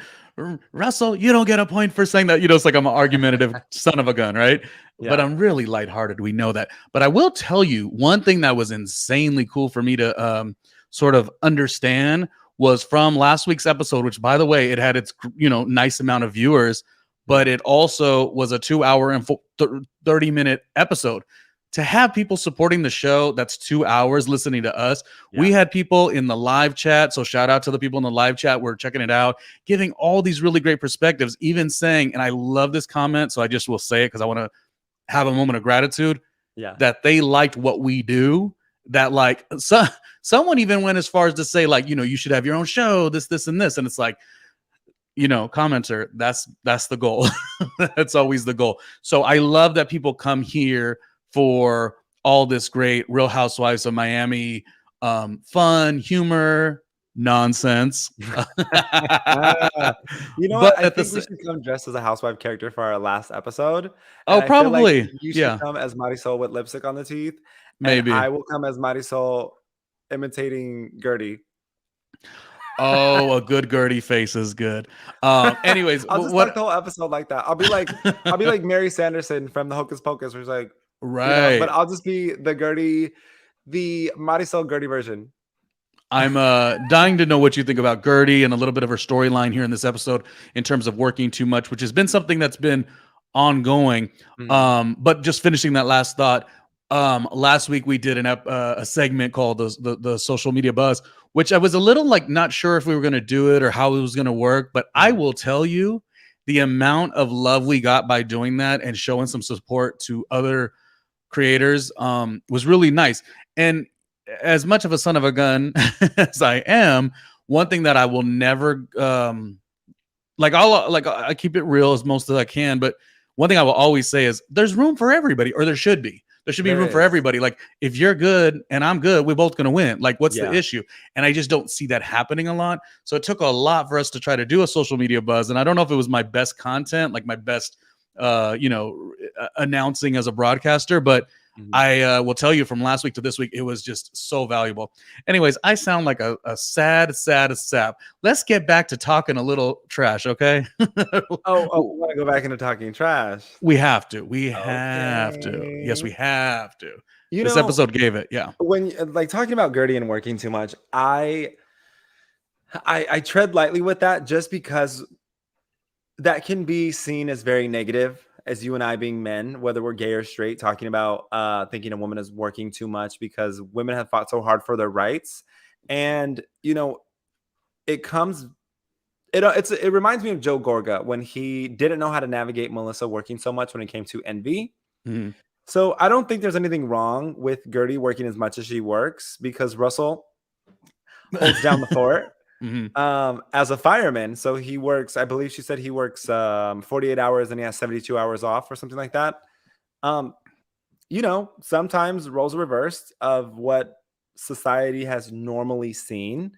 Russell, you don't get a point for saying that. It's like I'm an argumentative son of a gun, right? But Yeah. I'm really lighthearted. We know that. But I will tell you one thing that was insanely cool for me to sort of understand was from last week's episode, which by the way, it had its, nice amount of viewers, but Yeah. it also was a 2 hour and 30-minute episode to have people supporting the show that's 2 hours listening to us. We Yeah. had people in the live chat, so shout out to the people in the live chat. We're checking it out, giving all these really great perspectives, even saying, and I love this comment, so I just will say it because I want to have a moment of gratitude Yeah. that they liked what we do. That like someone even went as far as to say like, you should have your own show, this and this, and it's like, commenter, that's the goal. That's always the goal. So I love that people come here for all this great Real Housewives of Miami fun, humor, nonsense. You know what? But I at the think we should come dressed as a housewife character for our last episode. And oh, I feel like probably. you should Yeah, come as Marisol with lipstick on the teeth. And maybe. I will come as Marisol imitating Gertie. Oh, a good Gertie face is good. Anyways, I'll just start what the whole episode like that. I'll be like Mary Sanderson from the Hocus Pocus, where it's like, but right. I'll just be the Gertie, the Marisol Gertie version. I'm dying to know what you think about Gertie and a little bit of her storyline here in this episode in terms of working too much, which has been something that's been ongoing. Mhm. But just finishing that last thought, last week we did a segment called the social media buzz, which I was a little like not sure if we were going to do it or how it was going to work. But I Mhm. will tell you the amount of love we got by doing that and showing some support to other creators was really nice. And as much of a son of a gun as I am, one thing that I will never I keep it real as most as I can, but one thing I will always say is there's room for everybody, or there should be. There should be There room for is. everybody. Like if you're good and I'm good, we're both gonna win. Like what's the Yeah. issue? And I just don't see that happening a lot. So it took a lot for us to try to do a social media buzz. And I don't know if it was my best content, like my best announcing as a broadcaster, but Mhm. I will tell you from last week to this week, it was just so valuable. Anyways, I sound like a sad sap. Let's get back to talking a little trash, okay? Oh, we want to go back into talking trash. We have to. We have to. Yes, Okay. we have to. You This know, episode gave it. Yeah. when like talking about Gertie and working too much, I tread lightly with that just because that can be seen as very negative. as you and I being men, whether we're gay or straight, talking about thinking a woman is working too much because women have fought so hard for their rights. And, it comes it reminds me of Joe Gorga when he didn't know how to navigate Melissa working so much when it came to envy. Mhm. So I don't think there's anything wrong with Gertie working as much as she works because Russell holds down the fort Mhm. as a fireman. So he works, I believe she said he works 48 hours and he has 72 hours off or something like that. Um, sometimes roles are reversed of what society has normally seen.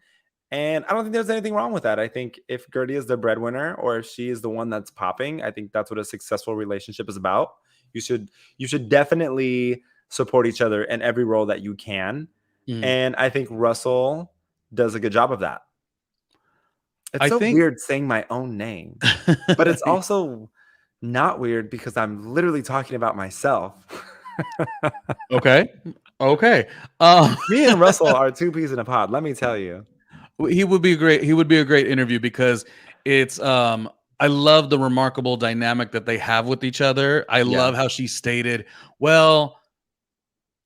And I don't think there's anything wrong with that. I think if Gertie is the breadwinner or if she is the one that's popping, I think that's what a successful relationship is about. You should definitely support each other in every role that you can. Mhm. And I think Russell does a good job of that. It's I so think weird saying my own name, but it's also not weird because I'm literally talking about myself. okay. Okay. Uh, Me and Russell are two peas in a pod, let me tell you. he would be great. He would be a great interview because it's I love the remarkable dynamic that they have with each other. I Yeah. love how she stated, well,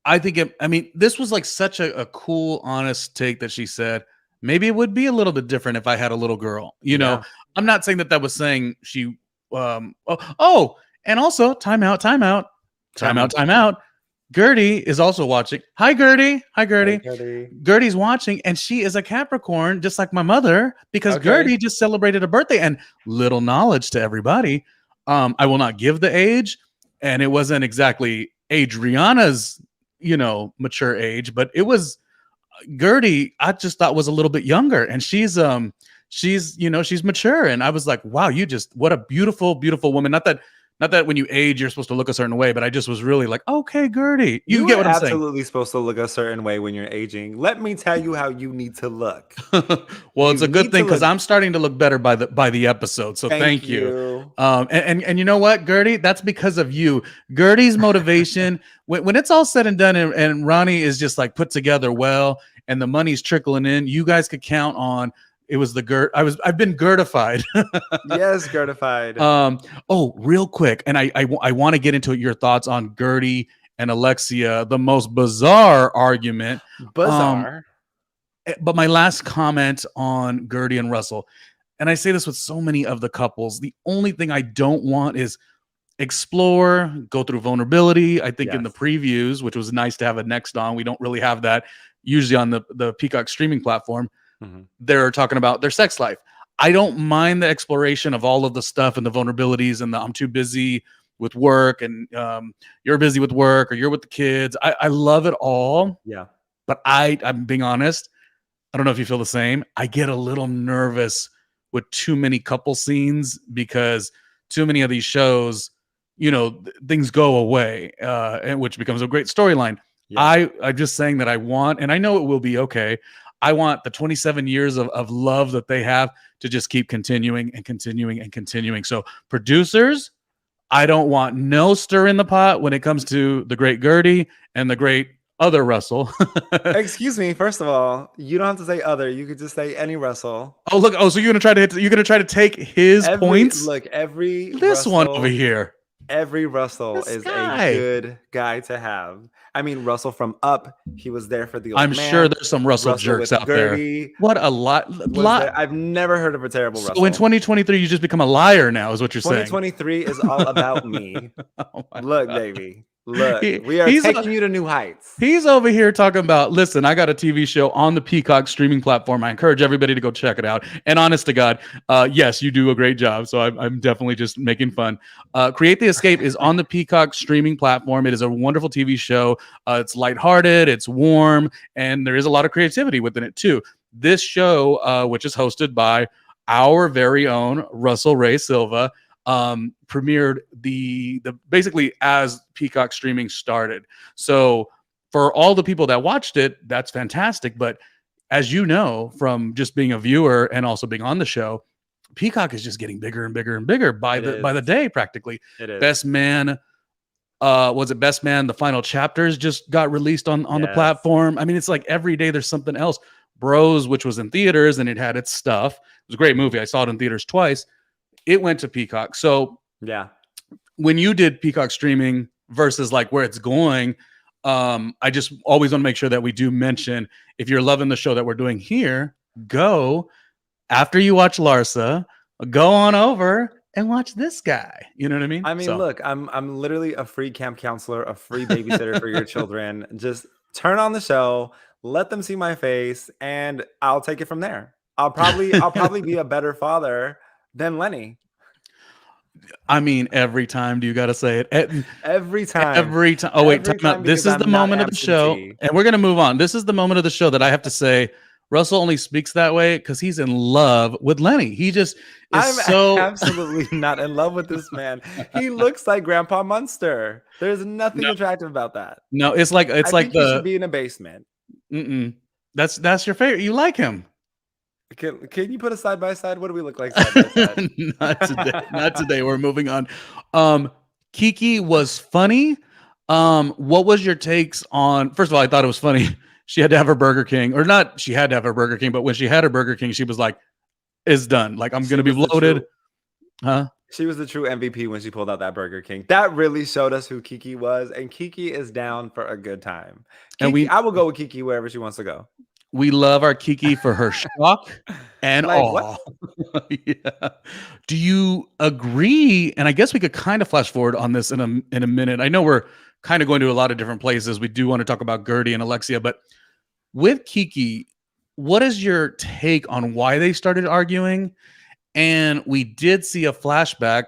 I mean, this was like such a cool, honest take that she said. Maybe it would be a little bit different if I had a little girl. Yeah. I'm not saying that was saying she. And also, time out, time out, Tell time out, me. time out. Gertie is also watching. Hi, Gertie. Hi, Hey, Gertie. Gertie. Gertie's watching, and she is a Capricorn, just like my mother, because Okay. Gertie just celebrated a birthday. And little knowledge to everybody, I will not give the age, and it wasn't exactly Adriana's, mature age, but it was Gertie. I just thought was a little bit younger, and she's mature, and I was like, wow, what a beautiful, beautiful woman. Not that when you age you're supposed to look a certain way, but I just was really like, okay, Gertie, you You get are what I'm saying. absolutely supposed to look a certain way when you're aging. Let me tell you how you need to look. Well, You it's a good need to thing because look. I'm starting to look better by the episode. So Thank thank you. you. And you know what, Gertie? That's because of you. Gertie's motivation, when it's all said and done, and Ronnie is just like put together well, and the money's trickling in, you guys could count on. It was the Gert. I've been Gertified. Yes, gratified. Real quick, and I want to get into your thoughts on Gertie and Alexia, the most bizarre argument. Bizarre. But my last comment on Gertie and Russell, and I say this with so many of the couples, the only thing I don't want is explore, go through vulnerability. I think in the Yes. previews, which was nice to have a next on, we don't really have that usually on the Peacock streaming platform. Mhm. They're talking about their sex life. I don't mind the exploration of all of the stuff and the vulnerabilities and the I'm too busy with work and you're busy with work or you're with the kids. I love it all, Yeah. but I'm being honest. I don't know if you feel the same. I get a little nervous with too many couple scenes because too many of these shows, things go away, and which becomes a great storyline. Yeah. I'm just saying that I want, and I know it will be okay. I want the 27 years of love that they have to just keep continuing and continuing and continuing. So producers, I don't want no stir in the pot when it comes to the great Gertie and the great other Russell. Excuse me. First of all, you don't have to say other. You could just say any Russell. Oh, look. Oh, so you're gonna try to take his points? Every This one over Russell. here. Every Russell This is a guy. good guy to have. I mean, Russell from Up, he was there for the old I'm man. sure there's some Russell jerks with out there. Gertie What a lot. was there. I've never heard of a terrible So Russell. in 2023, you just become a liar now, is what you're saying. 2023 is all about me. Oh my Look, God. baby. Look, we are taking you to new heights. He's over here talking about, listen, I got a TV show on the Peacock streaming platform. I encourage everybody to go check it out. And honest to God, yes, you do a great job. So I'm definitely just making fun. Create the Escape is on the Peacock streaming platform. It is a wonderful TV show. It's lighthearted, it's warm, and there is a lot of creativity within it too. This show, which is hosted by our very own Russell Ray Silva, premiered the basically as Peacock streaming started. So for all the people that watched it, that's fantastic. But as you know, from just being a viewer and also being on the show, Peacock is just getting bigger and bigger and bigger by the day, practically. It is. Best Man, was it Best Man? The final chapters just got released on the platform. I mean, it's like every day there's something else. Bros, which was in theaters and it had its stuff. It was a great movie. I saw it in theaters twice. It went to Peacock. So yeah, when you did Peacock streaming versus like where it's going, I just always want to make sure that we do mention, if you're loving the show that we're doing here, go after you watch Larsa, go on over and watch this guy. You know what I mean? I mean, look, I'm literally a free camp counselor, a free babysitter for your children. Just turn on the show, let them see my face, and I'll take it from there. I'll probably be a better father than Lenny. I mean, every time do you got to say it? Every time. Every time. Oh, wait, Every time out. time, This because is the I'm not moment of the show, absentee. and we're going to move on. This is the moment of the show that I have to say, Russell only speaks that way because he's in love with Lenny. He just is I'm so. absolutely not in love with this man. He looks like Grandpa Munster. There's nothing No, attractive about that. no, it's like I think he should the. be in a basement. That's your favorite. You like him. Can you put us side by side? What do we look like side by side? Not today. Not today. We're moving on. Kiki was funny. What was your takes on? First of all, I thought it was funny. She had to have her Burger King, or not. She had to have her Burger King, but when she had her Burger King, she was like, "It's done. Like I'm gonna be bloated." Huh? She was the true MVP when she pulled out that Burger King. That really showed us who Kiki was, and Kiki is down for a good time. And I will go with Kiki wherever she wants to go. we love our Kiki for her shock and Like, awe. Yeah. Do you agree? And I guess we could kind of flash forward on this in a minute. I know we're kind of going to a lot of different places. We do want to talk about Gertie and Alexia, but with Kiki, what is your take on why they started arguing? And we did see a flashback.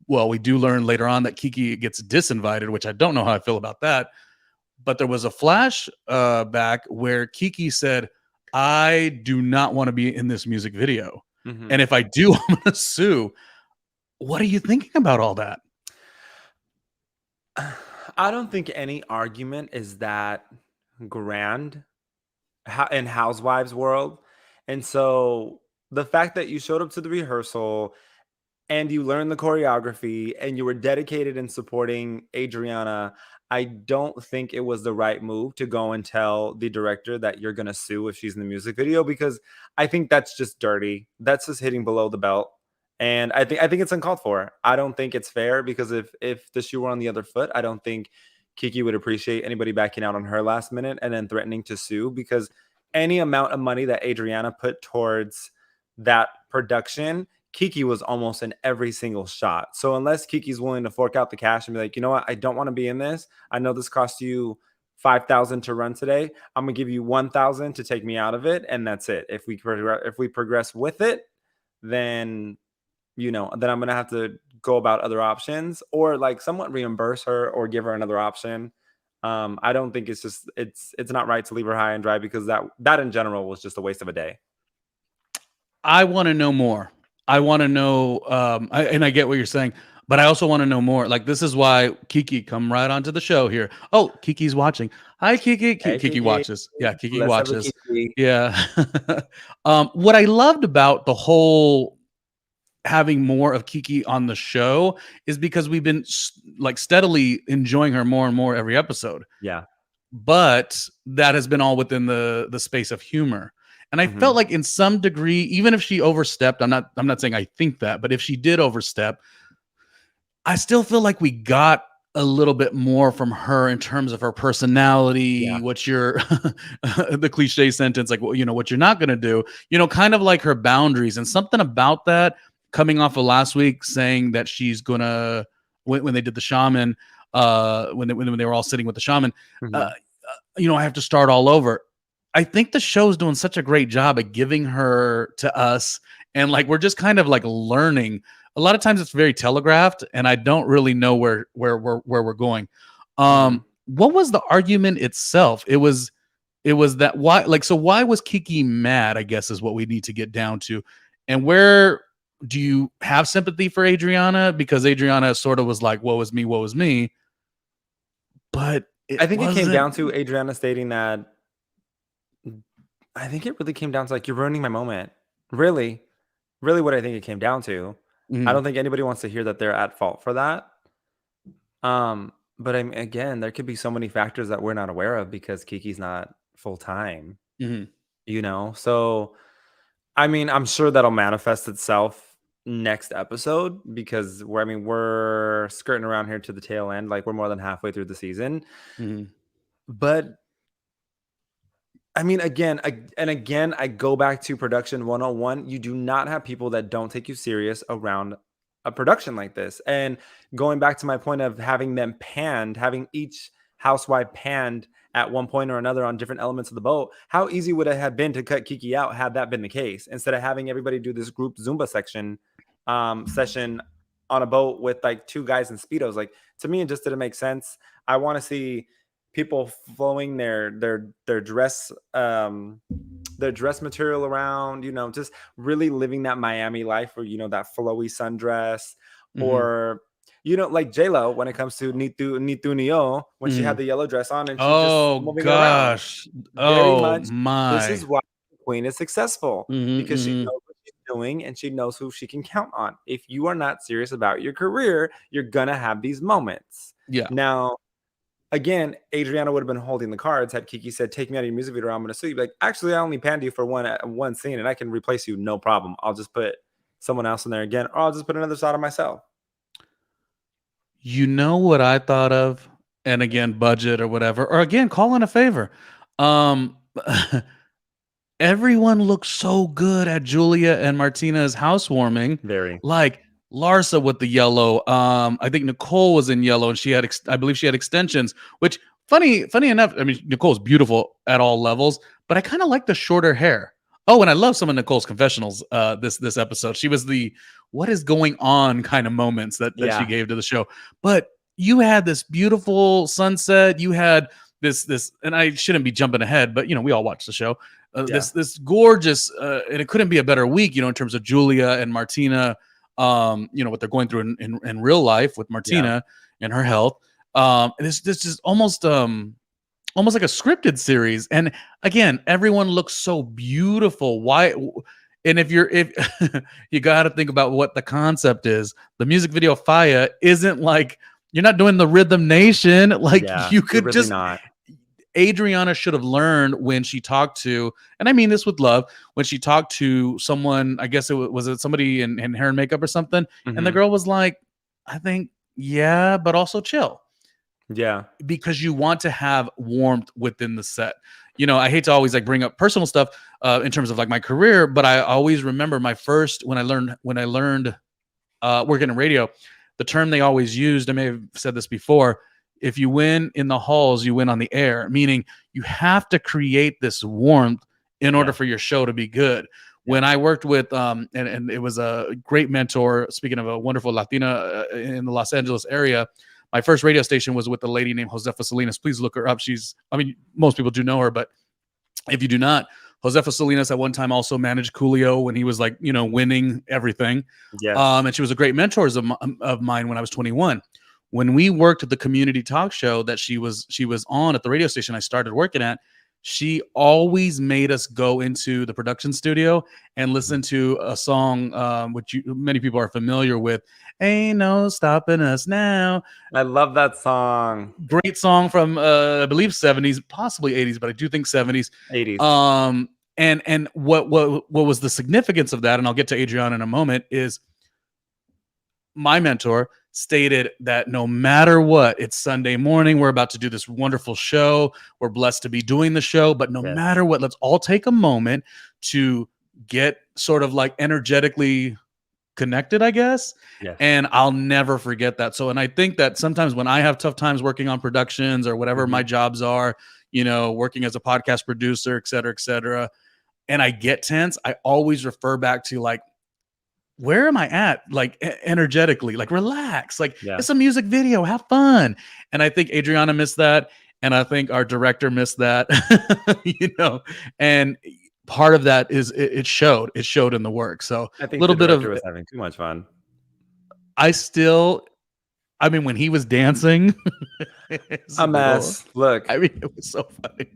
Well, we do learn later on that Kiki gets disinvited, which I don't know how I feel about that. But there was a flash back where Kiki said, "I do not want to be in this music video. And if I do, I'm going to sue." What are you thinking about all that? I don't think any argument is that grand in Housewives world. And so the fact that you showed up to the rehearsal and you learned the choreography and you were dedicated in supporting Adriana, I don't think it was the right move to go and tell the director that you're going to sue if she's in the music video, because I think that's just dirty. That's just hitting below the belt. And I think it's uncalled for. I don't think it's fair, because if the shoe were on the other foot, I don't think Kiki would appreciate anybody backing out on her last minute and then threatening to sue, because any amount of money that Adriana put towards that production, Kiki was almost in every single shot. So unless Kiki's willing to fork out the cash and be like, you know what, I don't want to be in this. I know this cost you $5,000 to run today. I'm gonna give you $1,000 to take me out of it, and that's it. If we progress with it, then then I'm gonna have to go about other options, or like somewhat reimburse her or give her another option. I don't think it's not right to leave her high and dry, because that in general was just a waste of a day. I want to know more. I want to know, and I get what you're saying, but I also want to know more. Like, this is why Kiki, come right onto the show here. Oh, Kiki's watching. Hi, Kiki. Hey, Kiki watches. Yeah, Kiki Let's have a watches. Kiki. Yeah. What I loved about the whole having more of Kiki on the show is because we've been like steadily enjoying her more and more every episode. Yeah. But that has been all within the space of humor. And I felt like in some degree, even if she overstepped, I'm not saying I think that, but if she did overstep, I still feel like we got a little bit more from her in terms of her personality. Yeah. What's your the cliche sentence, like, well, what you're not going to do, kind of like her boundaries, and something about that coming off of last week saying that she's gonna, when they did the shaman, when they were all sitting with the shaman, I have to start all over. I think the show's doing such a great job at giving her to us, and like we're just kind of like learning. A lot of times it's very telegraphed, and I don't really know where we're going. What was the argument itself? It was that why was Kiki mad, I guess, is what we need to get down to. And where do you have sympathy for Adriana? Because Adriana sort of was like, woe is me. But I think it came down to Adriana stating that, I think it really came down to like, you're ruining my moment. Really, really what I think it came down to. I don't think anybody wants to hear that they're at fault for that. But again, there could be so many factors that we're not aware of because Kiki's not full time, So, I mean, I'm sure that'll manifest itself next episode, because we're skirting around here to the tail end. Like, we're more than halfway through the season. Mm-hmm. But I mean, again, I go back to production 101. You do not have people that don't take you serious around a production like this. And going back to my point of having them panned, having each housewife panned at one point or another on different elements of the boat, how easy would it have been to cut Kiki out had that been the case, instead of having everybody do this group Zumba session on a boat with like two guys in Speedos? Like, to me, it just didn't make sense. I want to see people flowing their dress material around, just really living that Miami life, or that flowy sundress, or like J-Lo when it comes to Nitu Nio, when she had the yellow dress on and she just moving gosh around. Very much my this is why the queen is successful, because she knows what she's doing and she knows who she can count on. If you are not serious about your career, you're gonna have these moments. Now, again, Adriana would have been holding the cards had Kiki said, "Take me out of your music video, I'm going to sue you." Like, actually, I only panned you for one scene, and I can replace you, no problem. I'll just put someone else in there again, or I'll just put another shot of myself. You know what I thought of? And again, budget or whatever, or again, call in a favor. Everyone looks so good at Julia and Martina's housewarming. Very. Like Larsa with the yellow. I think Nicole was in yellow, and she had, I believe she had extensions, which funny enough, I mean, Nicole's beautiful at all levels, but I kind of like the shorter hair. Oh, and I love some of Nicole's confessionals this episode. She was the what is going on kind of moments that she gave to the show. But you had this beautiful sunset. You had this, and I shouldn't be jumping ahead, but we all watched the show. This gorgeous, and it couldn't be a better week, in terms of Julia and Martina, what they're going through in real life with Martina and her health. This is almost like a scripted series. And again, everyone looks so beautiful. Why? And if you got to think about what the concept is, the music video Fire isn't like, you're not doing the Rhythm Nation. Like, you could really just not. Adriana should have learned when she talked to, and I mean this with love, when she talked to someone, I guess was it somebody in hair and makeup or something, and the girl was like, I think, yeah, but also chill. Yeah. Because you want to have warmth within the set. I hate to always like bring up personal stuff in terms of like my career, but I always remember my first, when I learned working in radio, the term they always used, I may have said this before, if you win in the halls, you win on the air, meaning you have to create this warmth in order for your show to be good. When I worked with, and it was a great mentor, speaking of a wonderful Latina in the Los Angeles area, my first radio station was with a lady named Josefa Salinas. Please look her up. Most people do know her, but if you do not, Josefa Salinas at one time also managed Coolio when he was like, winning everything. Yes. And she was a great mentor of mine when I was 21. When we worked at the community talk show that she was on at the radio station I started working at, she always made us go into the production studio and listen to a song, which many people are familiar with. Ain't no stopping us now. I love that song. Great song from, I believe 70s, possibly 80s, but I do think 70s. 80s. And what was the significance of that, and I'll get to Adriana in a moment, is my mentor stated that no matter what, it's Sunday morning, we're about to do this wonderful show, we're blessed to be doing the show, but no matter what, let's all take a moment to get sort of like energetically connected, I guess. And I'll never forget that. So, and I think that sometimes when I have tough times working on productions or whatever my jobs are, working as a podcast producer, et cetera, and I get tense, I always refer back to like, where am I at? Like energetically, like relax, like it's a music video, have fun. And I think Adriana missed that. And I think our director missed that, and part of that is it showed in the work. So I think a little bit of was having too much fun. When he was dancing, a mess. Look, it was so funny.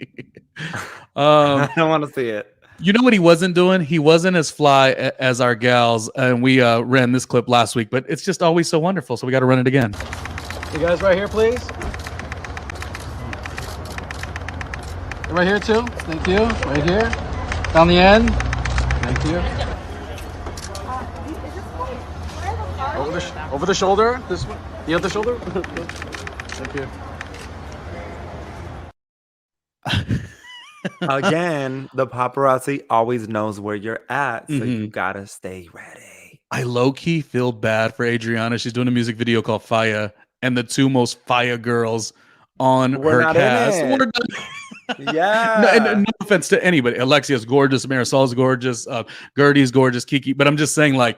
I don't want to see it. You know what he wasn't doing? He wasn't as fly as our gals, and we ran this clip last week, but it's just always so wonderful, so we got to run it again. You guys right here, please. Right here, too. Thank you. Right here. Down the end. Thank you. Over the shoulder. This one. The other shoulder. Thank you. Again, the paparazzi always knows where you're at, so you Mhm. gotta stay ready. I low-key feel bad for Adriana. She's doing a music video called Fire, and the two most fire girls on We're her not in cast it. were no, and Yeah. no offense to anybody. Alexia's gorgeous, Marisol's gorgeous, Gertie's gorgeous, Kiki. But I'm just saying, like,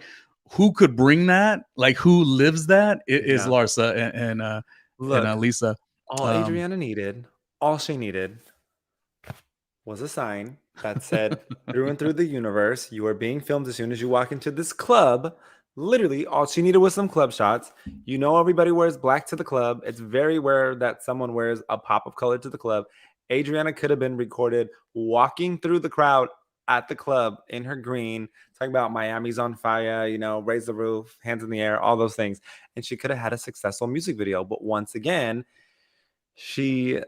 who could bring that? Like, who lives that? It is Yeah. Larsa and Look, Lisa. all Adriana needed, all she needed was a sign that said through and through the universe, you are being filmed as soon as you walk into this club. Literally, all she needed was some club shots. You know, everybody wears black to the club. It's very rare that someone wears a pop of color to the club. Adriana could have been recorded walking through the crowd at the club in her green, talking about Miami's on fire, you know, raise the roof, hands in the air, all those things. And she could have had a successful music video. But once again, she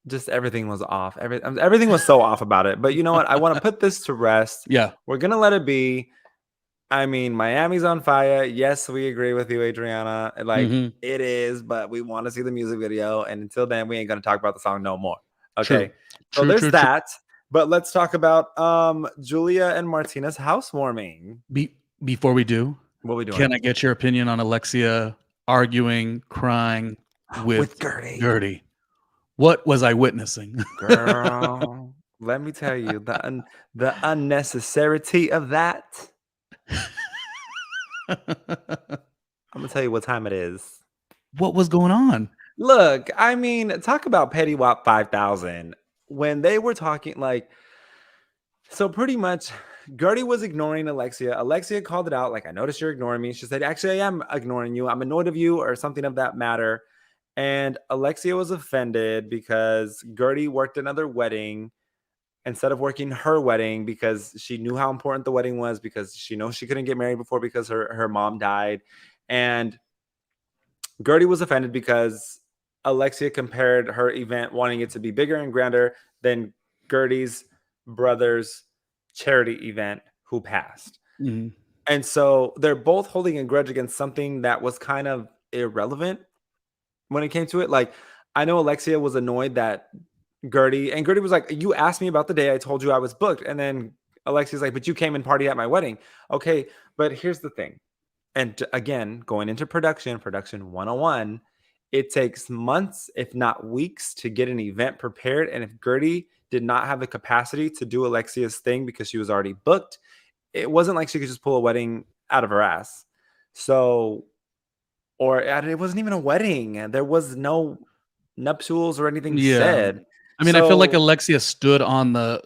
just everything was off. Everything was so off about it. But you know what? I want to put this to rest. Yeah, We're gonna let it be. I mean, Miami's on fire. Yes, we agree with you, Adriana. Like mhm. it is, but we want to see the music video. And until then, we ain't gonna talk about the song no more. True, Okay. So true, there's true, true. that. But let's talk about Julia and Martina's housewarming. Before we do, What are we doing? can I get your opinion on Alexia arguing, crying with Gertie? What was I witnessing? Girl, let me tell you the unnecessity of that. I'm gonna tell you what time it is. What was going on? Look, I mean, talk about Petty Wap 5000. When they were talking, like, so pretty much Gertie was ignoring Alexia. Alexia called it out, like, I noticed you're ignoring me. She said, actually, I am ignoring you. I'm annoyed of you or something of that matter. And Alexia was offended because Gertie worked another wedding instead of working her wedding because she knew how important the wedding was, because she knows she couldn't get married before because her mom died. And Gertie was offended because Alexia compared her event, wanting it to be bigger and grander than Gertie's brother's charity event who passed. Mm-hmm. And so they're both holding a grudge against something that was kind of irrelevant when it came to it. Like, I know Alexia was annoyed that Gertie was like, you asked me about the day, I told you I was booked. And then Alexia's like, but you came and partied at my wedding. Okay, but here's the thing. And again, going into production 101, it takes months, if not weeks, to get an event prepared. And if Gertie did not have the capacity to do Alexia's thing because she was already booked, it wasn't like she could just pull a wedding out of her ass. So, or it wasn't even a wedding. There was no nuptials or anything said. I mean, I feel like Alexia stood on the,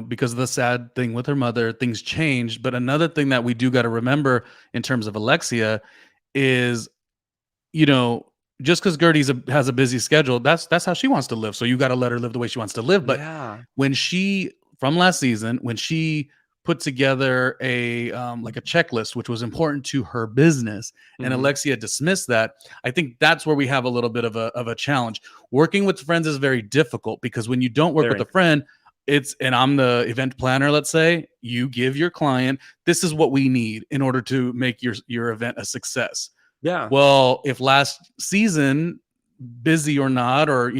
because of the sad thing with her mother, things changed. But another thing that we do got to remember in terms of Alexia is, just because Gertie has a busy schedule, that's how she wants to live. So you got to let her live the way she wants to live. But when from last season, when she put together a checklist, which was important to her business, and Alexia dismissed that, I think that's where we have a little bit of a challenge. Working with friends is very difficult because when you don't work with a friend, and I'm the event planner, let's say, you give your client, this is what we need in order to make your event a success. Yeah. Well, if last season, busy or not, or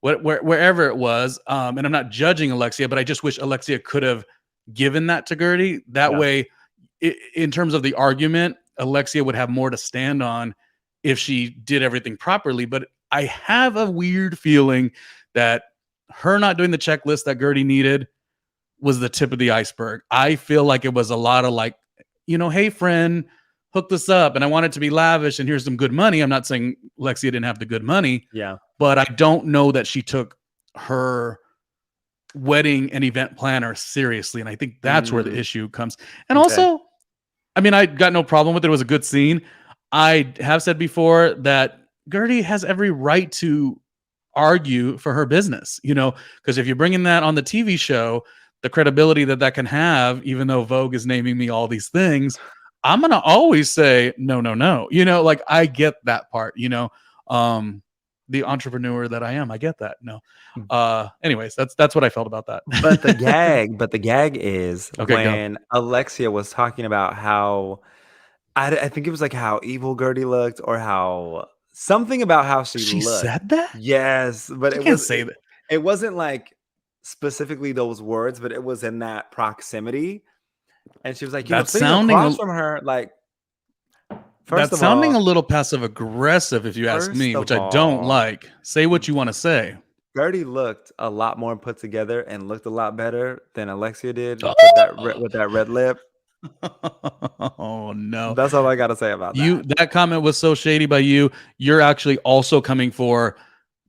wherever it was, and I'm not judging Alexia, but I just wish Alexia could have given that to Gertie. That way, in terms of the argument, Alexia would have more to stand on if she did everything properly. But I have a weird feeling that her not doing the checklist that Gertie needed was the tip of the iceberg. I feel like it was a lot of like, hey friend, hook this up, and I want it to be lavish, and here's some good money. I'm not saying Alexia didn't have the good money, but I don't know that she took her wedding and event planner seriously, and I think that's where the issue comes. And also, I mean, I got no problem with it. It was a good scene. I have said before that Gertie has every right to argue for her business, because if you're bringing that on the TV show, the credibility that can have, even though Vogue is naming me all these things, I'm going to always say, no. Like, I get that part, the entrepreneur that I am. I get that. No. Anyways, that's what I felt about that. But the gag is when Alexia was talking about how I think it was like how evil Gertie looked, or how something about how she She looked. said that? Yes, but She can't say that. it wasn't like specifically those words, but it was in that proximity. And she was like, That's sitting sounding across a from her, like, first that's of sounding a all, little passive aggressive, if you ask first me, of which I don't all, like. Say what you want to say. Gertie looked a lot more put together and looked a lot better than Alexia did with Oh, with that red lip. oh no. That's all I gotta say about You that. that comment was so shady by you. You're actually also coming for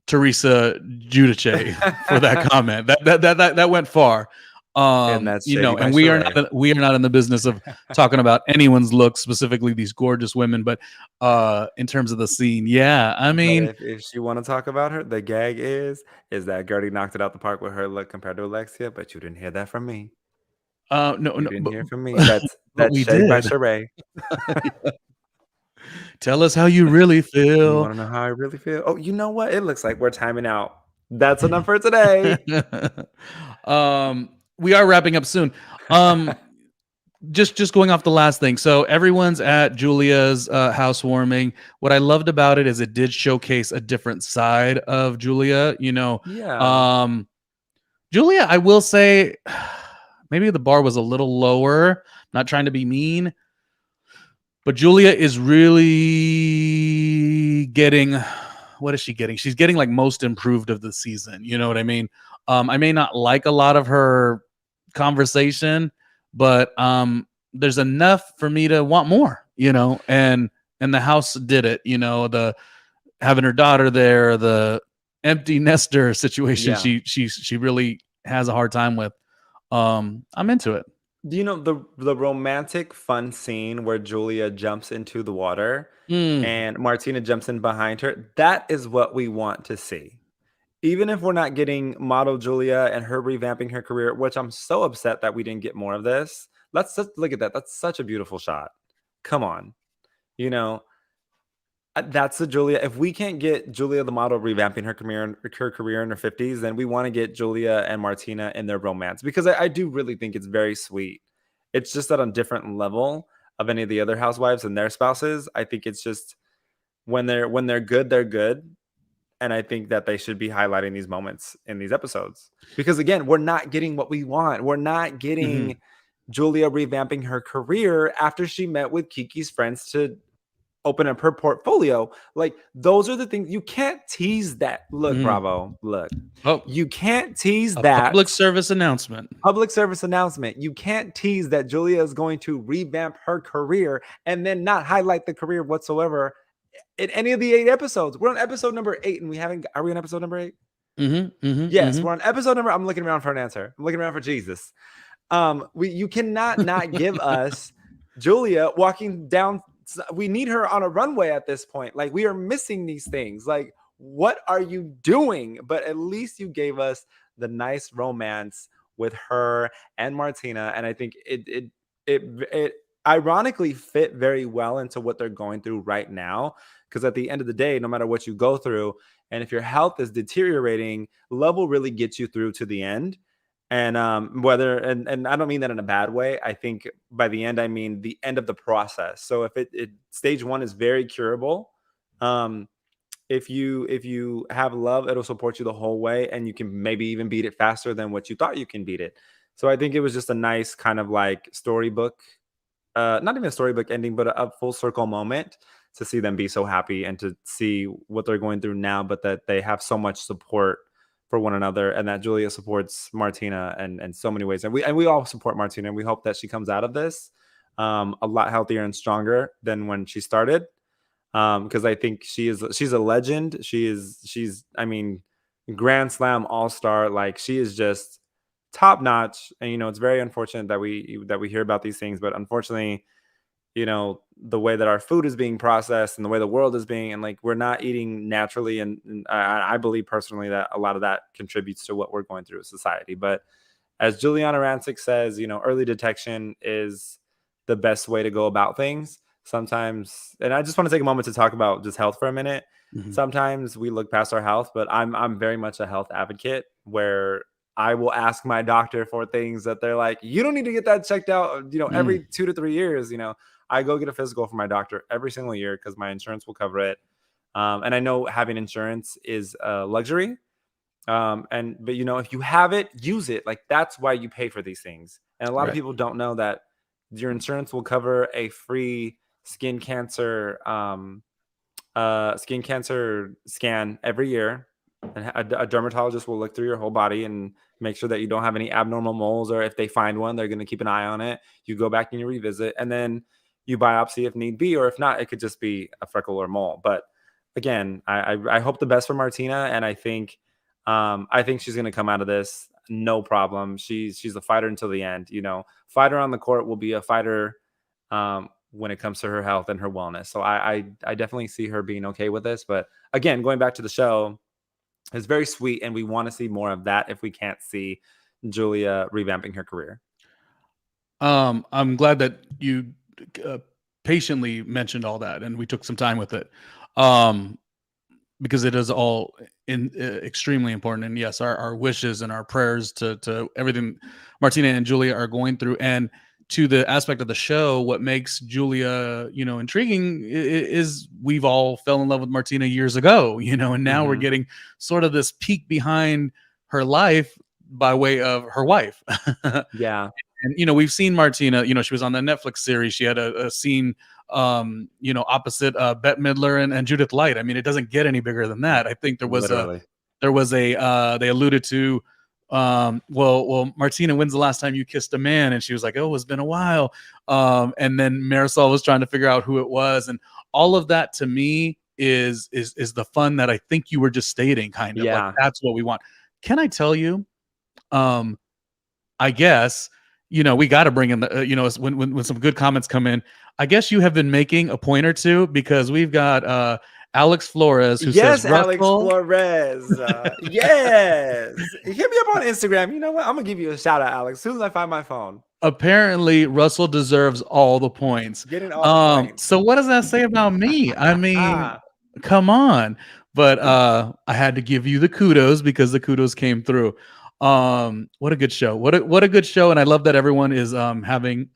Teresa Giudice for that comment. That went far. And that's shady by And Sheree. we are not in the business of talking about anyone's looks, specifically these gorgeous women, but in terms of the scene, yeah. I But mean, if she want to talk about her, the gag is that Gertie knocked it out the park with her look compared to Alexia, but you didn't hear that from me. no, You no, didn't hear it from me. but That's we shade by did. Sheree. Tell us how you really You feel. want to know how I really feel? Oh, you know what? It looks like we're timing out. That's enough for today. We are wrapping up soon. Um, just going off the last thing. So everyone's at Julia's housewarming. What I loved about it is it did showcase a different side of Julia. Yeah. Julia, I will say, maybe the bar was a little lower. Not trying to be mean, but Julia is really getting, what is she getting? She's getting like most improved of the season. You know what I mean? I may not like a lot of her conversation, but there's enough for me to want more, and the house did it, the having her daughter there, the empty nester situation Yeah. she really has a hard time with. I'm into it. Do you know the romantic fun scene where Julia jumps into the water Mm. and Martina jumps in behind her? That is what we want to see. Even if we're not getting model Julia and her revamping her career, which I'm so upset that we didn't get more of this. Let's just look at that. That's such a beautiful shot. Come on. You know, that's the Julia. If we can't get Julia the model revamping her career in her 50s, then we want to get Julia and Martina in their romance, because I do really think it's very sweet. It's just that on different level of any of the other housewives and their spouses. I think it's just when they're good, they're good. And I think that they should be highlighting these moments in these episodes, because again, we're not getting what we want. We're not Hmm. getting Julia revamping her career after she met with Kiki's friends to open up her portfolio. Like, those are the things you can't tease that. Look, Hmm. Bravo, look, Oh, you can't tease a that public service announcement. public service announcement. You can't tease that Julia is going to revamp her career and then not highlight the career whatsoever in any of the 8 episodes. We're on episode number 8 and we haven't. Are we on episode number 8? Hmm. Hmm. Yes, Hmm. we're on episode number. I'm looking around for an answer. I'm looking around for Jesus. You cannot not give us Julia walking down. We need her on a runway at this point. Like, we are missing these things. Like, what are you doing? But at least you gave us the nice romance with her and Martina, and I think it ironically fit very well into what they're going through right now. Because at the end of the day, no matter what you go through, and if your health is deteriorating, love will really get you through to the end. And whether and I don't mean that in a bad way. I think by the end, I mean the end of the process. So if it stage 1 is very curable, um, if you have love, it'll support you the whole way, and you can maybe even beat it faster than what you thought you can beat it. So I think it was just a nice kind of like storybook, not even a storybook ending, but a full circle moment to see them be so happy and to see what they're going through now, but that they have so much support for one another, and that Julia supports Martina and so many ways. And we all support Martina, and we hope that she comes out of this a lot healthier and stronger than when she started. Because I think she's a legend. She's I mean, Grand Slam All-Star. Like, she is just top notch. And it's very unfortunate that we hear about these things, but unfortunately, the way that our food is being processed and the way the world is being, and like, we're not eating naturally. And I believe personally that a lot of that contributes to what we're going through as society. But as Juliana Rancic says, early detection is the best way to go about things. Sometimes, and I just want to take a moment to talk about just health for a minute. Hmm. Sometimes we look past our health, but I'm very much a health advocate, where I will ask my doctor for things that they're like, you don't need to get that checked out, every 2 to 3 years. I go get a physical from my doctor every single year because my insurance will cover it. And I know having insurance is a luxury. But you know, if you have it, use it. Like that's why you pay for these things. And a lot of people don't know that your insurance will cover a free skin cancer scan every year. And a dermatologist will look through your whole body and make sure that you don't have any abnormal moles, or if they find one, they're going to keep an eye on it. You go back and you revisit, and then you biopsy if need be, or if not, it could just be a freckle or mole. But again, I hope the best for Martina, and I think she's going to come out of this no problem. She's a fighter until the end. You know, fighter on the court will be a fighter when it comes to her health and her wellness. So I definitely see her being okay with this. But again, going back to the show, it's very sweet, and we want to see more of that if we can't see Julia revamping her career. I'm glad that you patiently mentioned all that, and we took some time with it, because it is all extremely important. And yes, our wishes and our prayers to everything Martina and Julia are going through. And to the aspect of the show, what makes Julia, you know, intriguing is we've all fell in love with Martina years ago, you know, and now we're getting sort of this peek behind her life by way of her wife. Yeah. And, you know, we've seen Martina, you know, she was on the Netflix series. She had a scene, you know, opposite Bette Midler and Judith Light. I mean, it doesn't get any bigger than that. I think there was they alluded to, well, Martina, when's the last time you kissed a man? And she was like, oh, it's been a while. And then Marisol was trying to figure out who it was. And all of that to me is the fun that I think you were just stating, kind of like that's what we want. Can I tell you, I guess, you know, we got to bring in the, you know, when some good comments come in, I guess you have been making a point or two, because we've got Alex Flores who says, Alex Flores. Yes. Hit me up on Instagram. You know what? I'm going to give you a shout out, Alex, as soon as I find my phone. Apparently, Russell deserves all the points. Getting all the points. So what does that say about me? I mean, come on. But I had to give you the kudos, because the kudos came through. What a good show. What a good show. And I love that everyone is having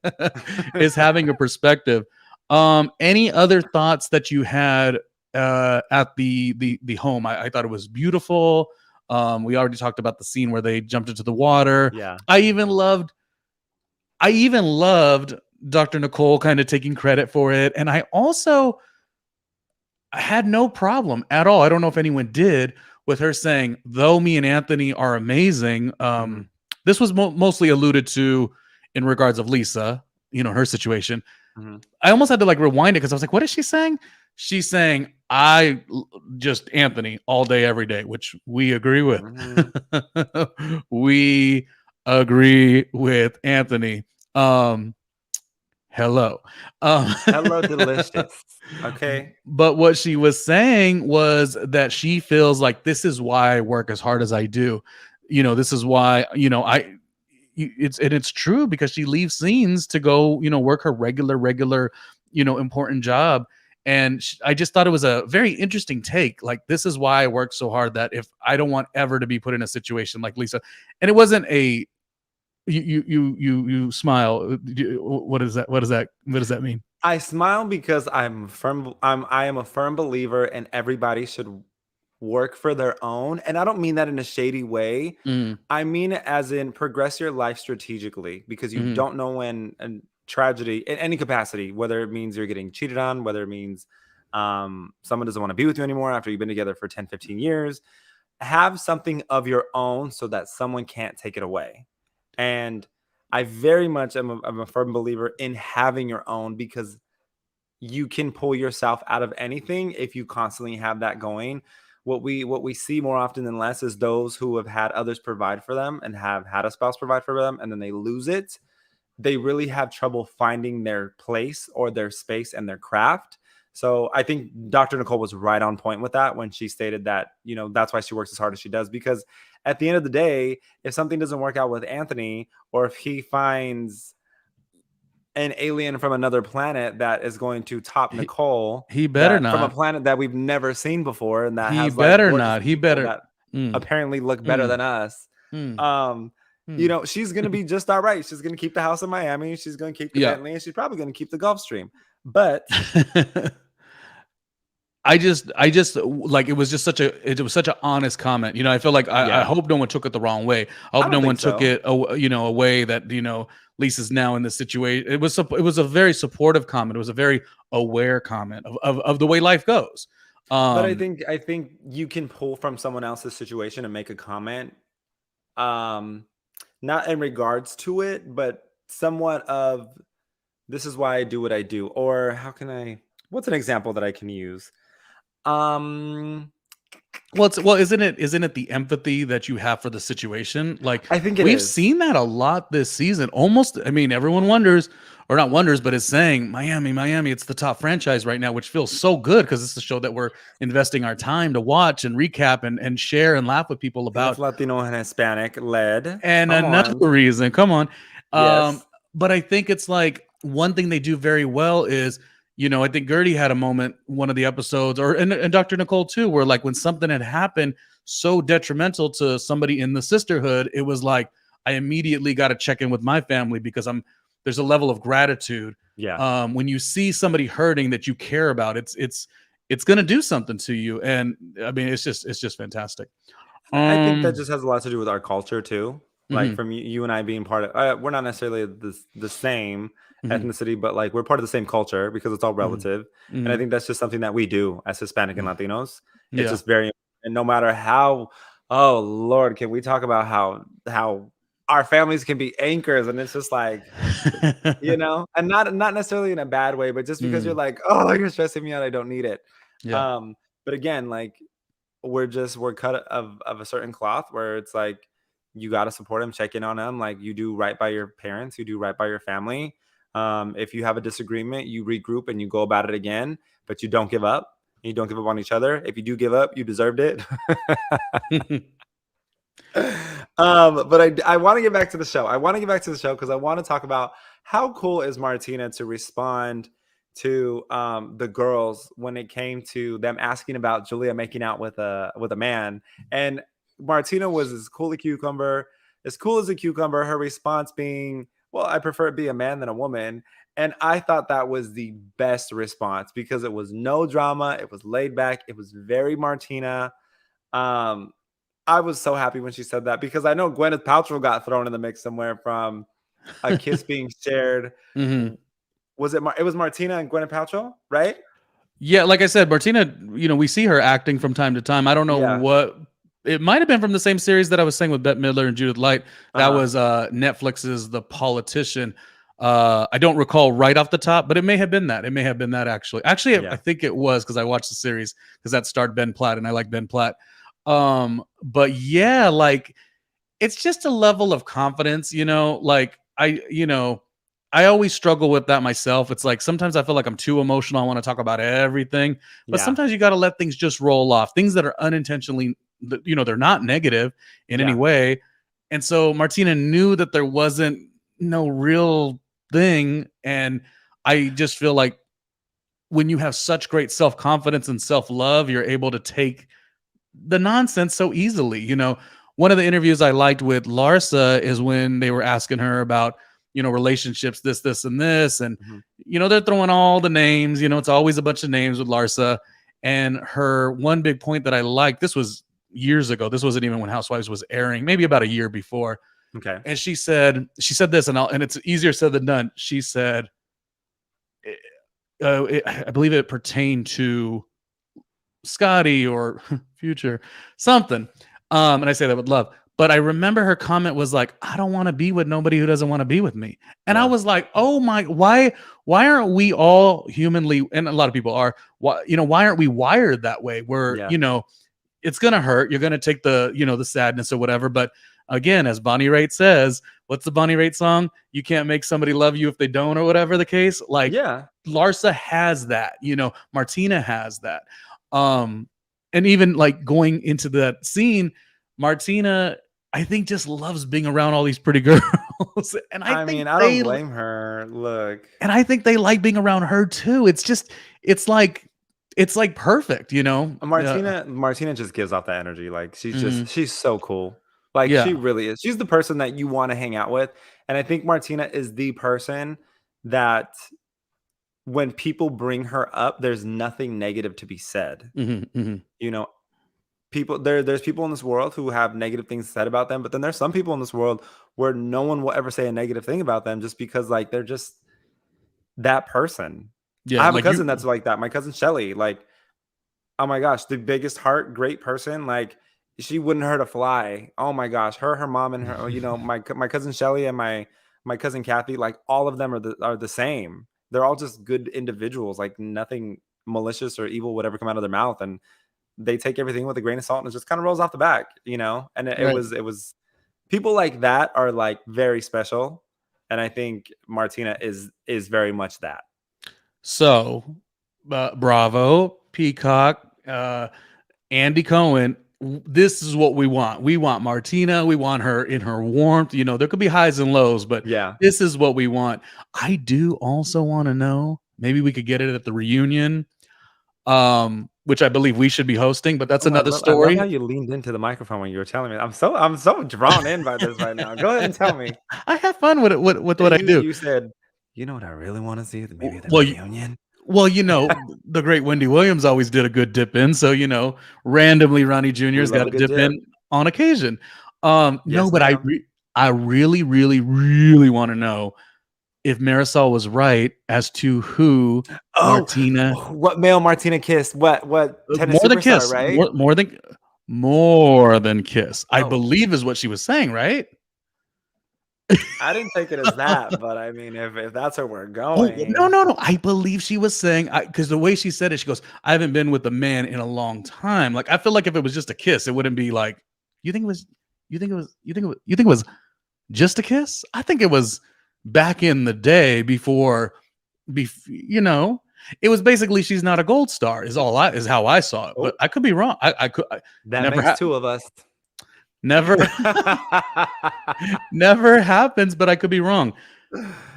a perspective. Any other thoughts that you had at the home? I thought it was beautiful. We already talked about the scene where they jumped into the water. Yeah. I even loved Dr. Nicole kind of taking credit for it. And I had no problem at all. I don't know if anyone did, with her saying, though me and Anthony are amazing. This was mostly alluded to in regards of Lisa, you know, her situation. I almost had to like rewind it, because I was like, what is she saying? She's saying, I just Anthony all day, every day, which we agree with. We agree with Anthony. Hello. Hello, delicious. Okay. But what she was saying was that she feels like, this is why I work as hard as I do. You know, this is why, you know, it's true, because she leaves scenes to go, you know, work her regular, you know, important job. And I just thought it was a very interesting take. Like, this is why I work so hard, that if I don't want ever to be put in a situation like Lisa. And it wasn't a, you smile. What is that? What does that mean? I smile because I am a firm believer, and everybody should work for their own. And I don't mean that in a shady way. I mean it as in progress your life strategically, because you don't know when a tragedy in any capacity, whether it means you're getting cheated on, whether it means someone doesn't want to be with you anymore after you've been together for 10, 15 years, have something of your own so that someone can't take it away. And I very much am a firm believer in having your own, because you can pull yourself out of anything if you constantly have that going. What we see more often than less is those who have had others provide for them and have had a spouse provide for them, and then they lose it. They really have trouble finding their place or their space and their craft. So I think Dr. Nicole was right on point with that when she stated that, you know, that's why she works as hard as she does, because at the end of the day, if something doesn't work out with Anthony, or if he finds an alien from another planet that is going to top Nicole, he better not, from a planet that we've never seen before, and that he better not. He better apparently look better than us. You know, she's gonna be just all right. She's gonna keep the house in Miami. She's gonna keep the Bentley, and she's probably gonna keep the Gulfstream. But I just like, it was such an honest comment. You know, I feel like I hope no one took it the wrong way. I hope no one took it, you know, a way that, you know, Lisa's now in this situation. It was a very supportive comment. It was a very aware comment of the way life goes. But I think you can pull from someone else's situation and make a comment, not in regards to it, but somewhat of, this is why I do what I do, or how can I? What's an example that I can use? Well, isn't it the empathy that you have for the situation? Like, I think we've seen that a lot this season. Almost, I mean, everyone wonders, or not wonders, but is saying Miami, it's the top franchise right now, which feels so good because it's the show that we're investing our time to watch and recap and share and laugh with people about. Latino and Hispanic led. And another reason, come on. Yes. But I think it's like, one thing they do very well is, you know, I think Gertie had a moment, one of the episodes, and Dr. Nicole too, where like when something had happened so detrimental to somebody in the sisterhood, it was like, I immediately got to check in with my family because there's a level of gratitude. Yeah. When you see somebody hurting that you care about, it's going to do something to you. And I mean, it's just fantastic. I think that just has a lot to do with our culture too. Like, Mm-hmm. from you and I being part of, we're not necessarily the same ethnicity, but like we're part of the same culture because it's all relative. And I think that's just something that we do as Hispanic and Latinos. It's just very, and no matter how, oh Lord, can we talk about how our families can be anchors, and it's just like, you know, and not necessarily in a bad way, but just because you're like, oh, you're stressing me out, I don't need it. But again, like, we're cut of a certain cloth where it's like, you got to support them, check in on them. Like, you do right by your parents, you do right by your family. If you have a disagreement, you regroup and you go about it again, but you don't give up. You don't give up on each other. If you do give up, you deserved it. But I want to get back to the show. Because I want to talk about how cool is Martina to respond to the girls when it came to them asking about Julia making out with a man. And Martina was as cool as a cucumber. Her response being, well, I prefer it be a man than a woman. And I thought that was the best response because it was no drama. It was laid back. It was very Martina. I was so happy when she said that because I know Gwyneth Paltrow got thrown in the mix somewhere from a kiss being shared. Was it? It was Martina and Gwyneth Paltrow, right? Yeah, like I said, Martina, you know, we see her acting from time to time. I don't know what. It might have been from the same series that I was saying with Bette Midler and Judith Light. That was Netflix's The Politician. I don't recall right off the top, but it may have been that. Actually. I think it was because I watched the series because that starred Ben Platt, and I like Ben Platt. But yeah, like, it's just a level of confidence, you know, like I always struggle with that myself. It's like, sometimes I feel like I'm too emotional. I want to talk about everything, but sometimes you got to let things just roll off, things that are unintentionally, you know, they're not negative in any way. And so Martina knew that there wasn't no real thing. And I just feel like when you have such great self-confidence and self-love, you're able to take the nonsense so easily. You know, one of the interviews I liked with Larsa is when they were asking her about, you know, relationships, this, and this. And, you know, they're throwing all the names, you know, it's always a bunch of names with Larsa. And her one big point that I liked, this was years ago. This wasn't even when Housewives was airing, maybe about a year before. Okay. And she said this, and it's easier said than done. She said, I believe it pertained to Scotty or Future, something. And I say that with love. But I remember her comment was like, I don't want to be with nobody who doesn't want to be with me. And I was like, oh my, why aren't we all humanly, and a lot of people are, why aren't we wired that way? Where, you know, it's going to hurt. You're going to take the, you know, the sadness or whatever. But again, as Bonnie Raitt says, what's the Bonnie Raitt song? You can't make somebody love you if they don't, or whatever the case. Like, Larsa has that, you know, Martina has that. And even like going into that scene, Martina, I think, just loves being around all these pretty girls. And I don't blame her. Look. And I think they like being around her too. It's like perfect, you know. Martina just gives off that energy. Like, she's so cool. Like, Yeah. she really is. She's the person that you want to hang out with. And I think Martina is the person that when people bring her up, there's nothing negative to be said. You know, there's people in this world who have negative things said about them, but then there's some people in this world where no one will ever say a negative thing about them just because like they're just that person. I Yeah, have a like cousin you that's like that. My cousin Shelly, like, oh my gosh, the biggest heart, great person. Like, she wouldn't hurt a fly. Oh my gosh, her mom and her, my cousin Shelly and my cousin Kathy, like all of them are the same. They're all just good individuals. Like nothing malicious or evil would ever come out of their mouth, and they take everything with a grain of salt and it just kind of rolls off the back, And it right. was people like that are like very special, and I think Martina is very much that. So, Bravo, Peacock, Andy Cohen. This is what we want. We want Martina. We want her in her warmth. There could be highs and lows, but Yeah. this is what we want. I do also want to know. Maybe we could get it at the reunion, which I believe we should be hosting. But that's Oh, another I love how story. you leaned into the microphone when you were telling me. I'm so drawn in by this right now. Go ahead and tell me. I have fun with it. With what I do. You said, you know what I really want to see? Maybe the Well, reunion. Well, the great Wendy Williams always did a good dip in. So, randomly Ronnie We Jr.'s love got a to good dip dip. in on occasion. No, Yes, but ma'am. I really, really, really want to know if Marisol was right as to who Martina What male Martina kissed? What tennis more than superstar, kiss, right? more than kiss. I Oh, believe is what she was saying, right? I didn't take it as that, but I mean, if that's where we're Oh, no, going, no, no. I believe she was saying, because the way she said it, she goes, I haven't been with a man in a long time. Like, I feel like if it was just a kiss, it wouldn't be like, you think it was, you think it was just a kiss? I think it was back in the day before, it was basically she's not a gold star is how I saw it, but oh, I could be wrong. I could, that never, makes two of us. never, never happens, but I could be wrong.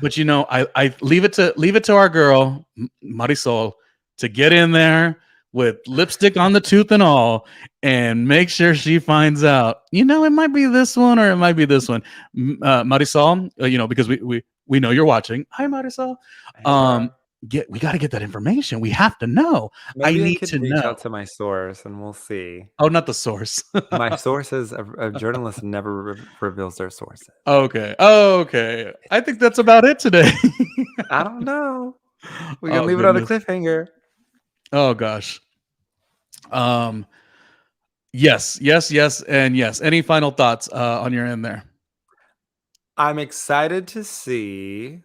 But I leave it to our girl Marisol to get in there with lipstick on the tooth and all, and make sure she finds out. It might be this one or it might be this one. Marisol, because we know you're watching. Hi, Marisol. Hey, bro. We got to get that information. We have to know. I Maybe I need could to reach know. out to my source and we'll see. Oh, not the source. My sources, a journalist never reveals their sources. Okay. I think that's about it today. I don't know. We can Oh, leave it on a goodness. cliffhanger. Oh gosh. Yes, and yes. Any final thoughts on your end there? I'm excited to see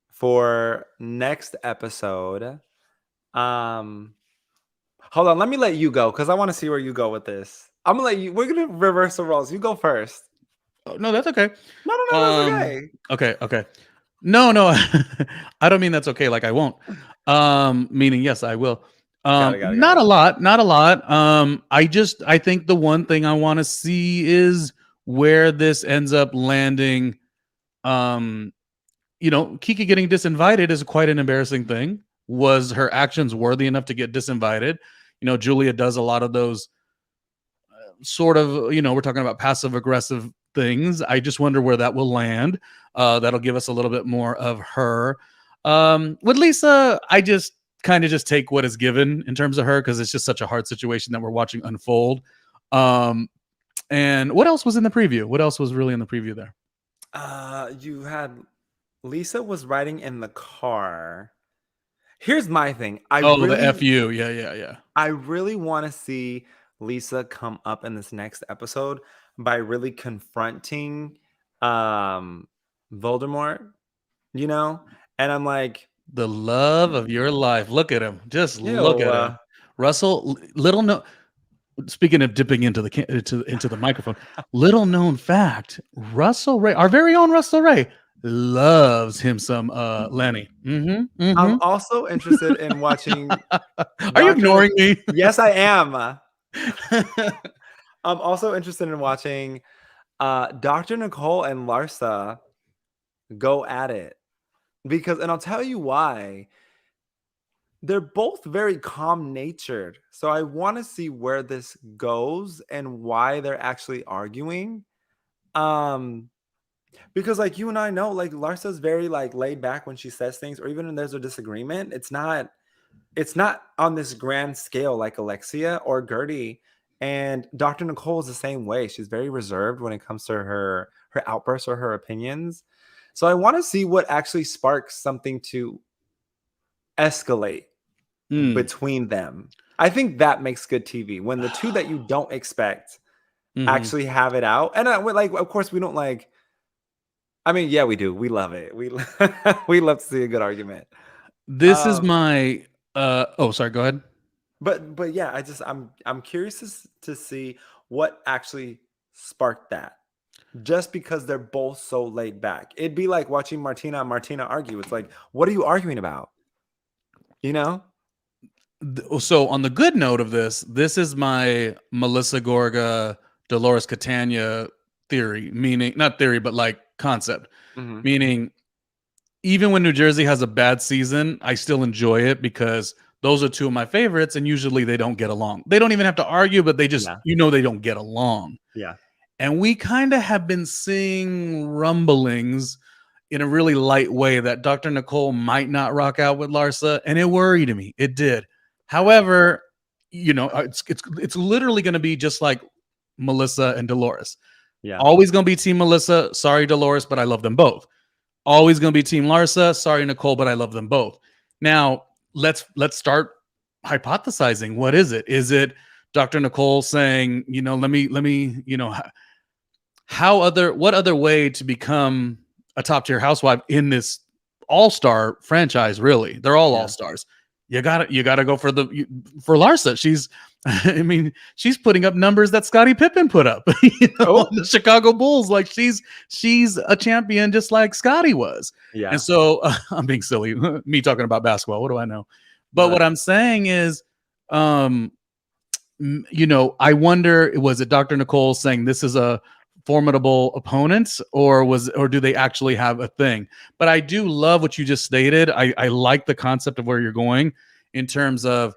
for next episode. Hold on, let me let you go because I want to see where you go with this. I'm gonna let you. We're gonna reverse the roles. You go first. Oh, no, that's okay. No, that's okay. Okay. No, I don't mean that's okay. Like I won't. Meaning yes, I will. Got it. Not a lot. I think the one thing I want to see is where this ends up landing. Kiki getting disinvited is quite an embarrassing thing. Was her actions worthy enough to get disinvited? Julia does a lot of those sort of, we're talking about passive aggressive things. I just wonder where that will land. That'll give us a little bit more of her. With Lisa, I just kind of just take what is given in terms of her because it's just such a hard situation that we're watching unfold. And what else was in the preview? What else was really in the preview there? You had Lisa was riding in the car. Here's my thing. The FU. Yeah. I really want to see Lisa come up in this next episode by really confronting Voldemort, and I'm like, the love of your life. Look at him. Just look at him. Russell, speaking of dipping into the microphone, little known fact, Russell Ray, our very own Russell Ray, loves him some Lenny. I'm also interested in watching. Are you ignoring me? Yes, I am. I'm also interested in watching Dr. Nicole and Larsa go at it and I'll tell you why. They're both very calm-natured, so I want to see where this goes and why they're actually arguing. Because like you and I know, like Larsa's very like laid back when she says things, or even when there's a disagreement, it's not on this grand scale like Alexia or Gertie. And Dr. Nicole is the same way. She's very reserved when it comes to her outbursts or her opinions. So I want to see what actually sparks something to escalate between them. I think that makes good TV when the two that you don't expect actually have it out. And like, of course, we don't like. I mean, yeah, we do. We love it. We we love to see a good argument. This is my. Oh, sorry. Go ahead. But yeah, I'm curious to see what actually sparked that. Just because they're both so laid back, it'd be like watching Martina and Martina argue. It's like, what are you arguing about? You know. So on the good note of this is my Melissa Gorga, Dolores Catania theory, meaning not theory, but like concept, meaning even when New Jersey has a bad season, I still enjoy it because those are two of my favorites, and usually they don't get along. They don't even have to argue, but they just, they don't get along. Yeah. And we kind of have been seeing rumblings in a really light way that Dr. Nicole might not rock out with Larsa, and it worried me. It did. However, it's literally going to be just like Melissa and Dolores. Yeah. Always going to be Team Melissa. Sorry, Dolores, but I love them both. Always going to be Team Larsa. Sorry, Nicole, but I love them both. Now, let's start hypothesizing. What is it? Is it Dr. Nicole saying, let me, what other way to become a top tier housewife in this all-star franchise? Really, they're all all-stars. You gotta go for Larsa. She's putting up numbers that Scottie Pippen put up. The Chicago Bulls. Like she's a champion just like Scottie was. Yeah. And so I'm being silly. Me talking about basketball. What do I know? But what I'm saying is, I wonder, was it Dr. Nicole saying this is a formidable opponent, or do they actually have a thing? But I do love what you just stated. I like the concept of where you're going in terms of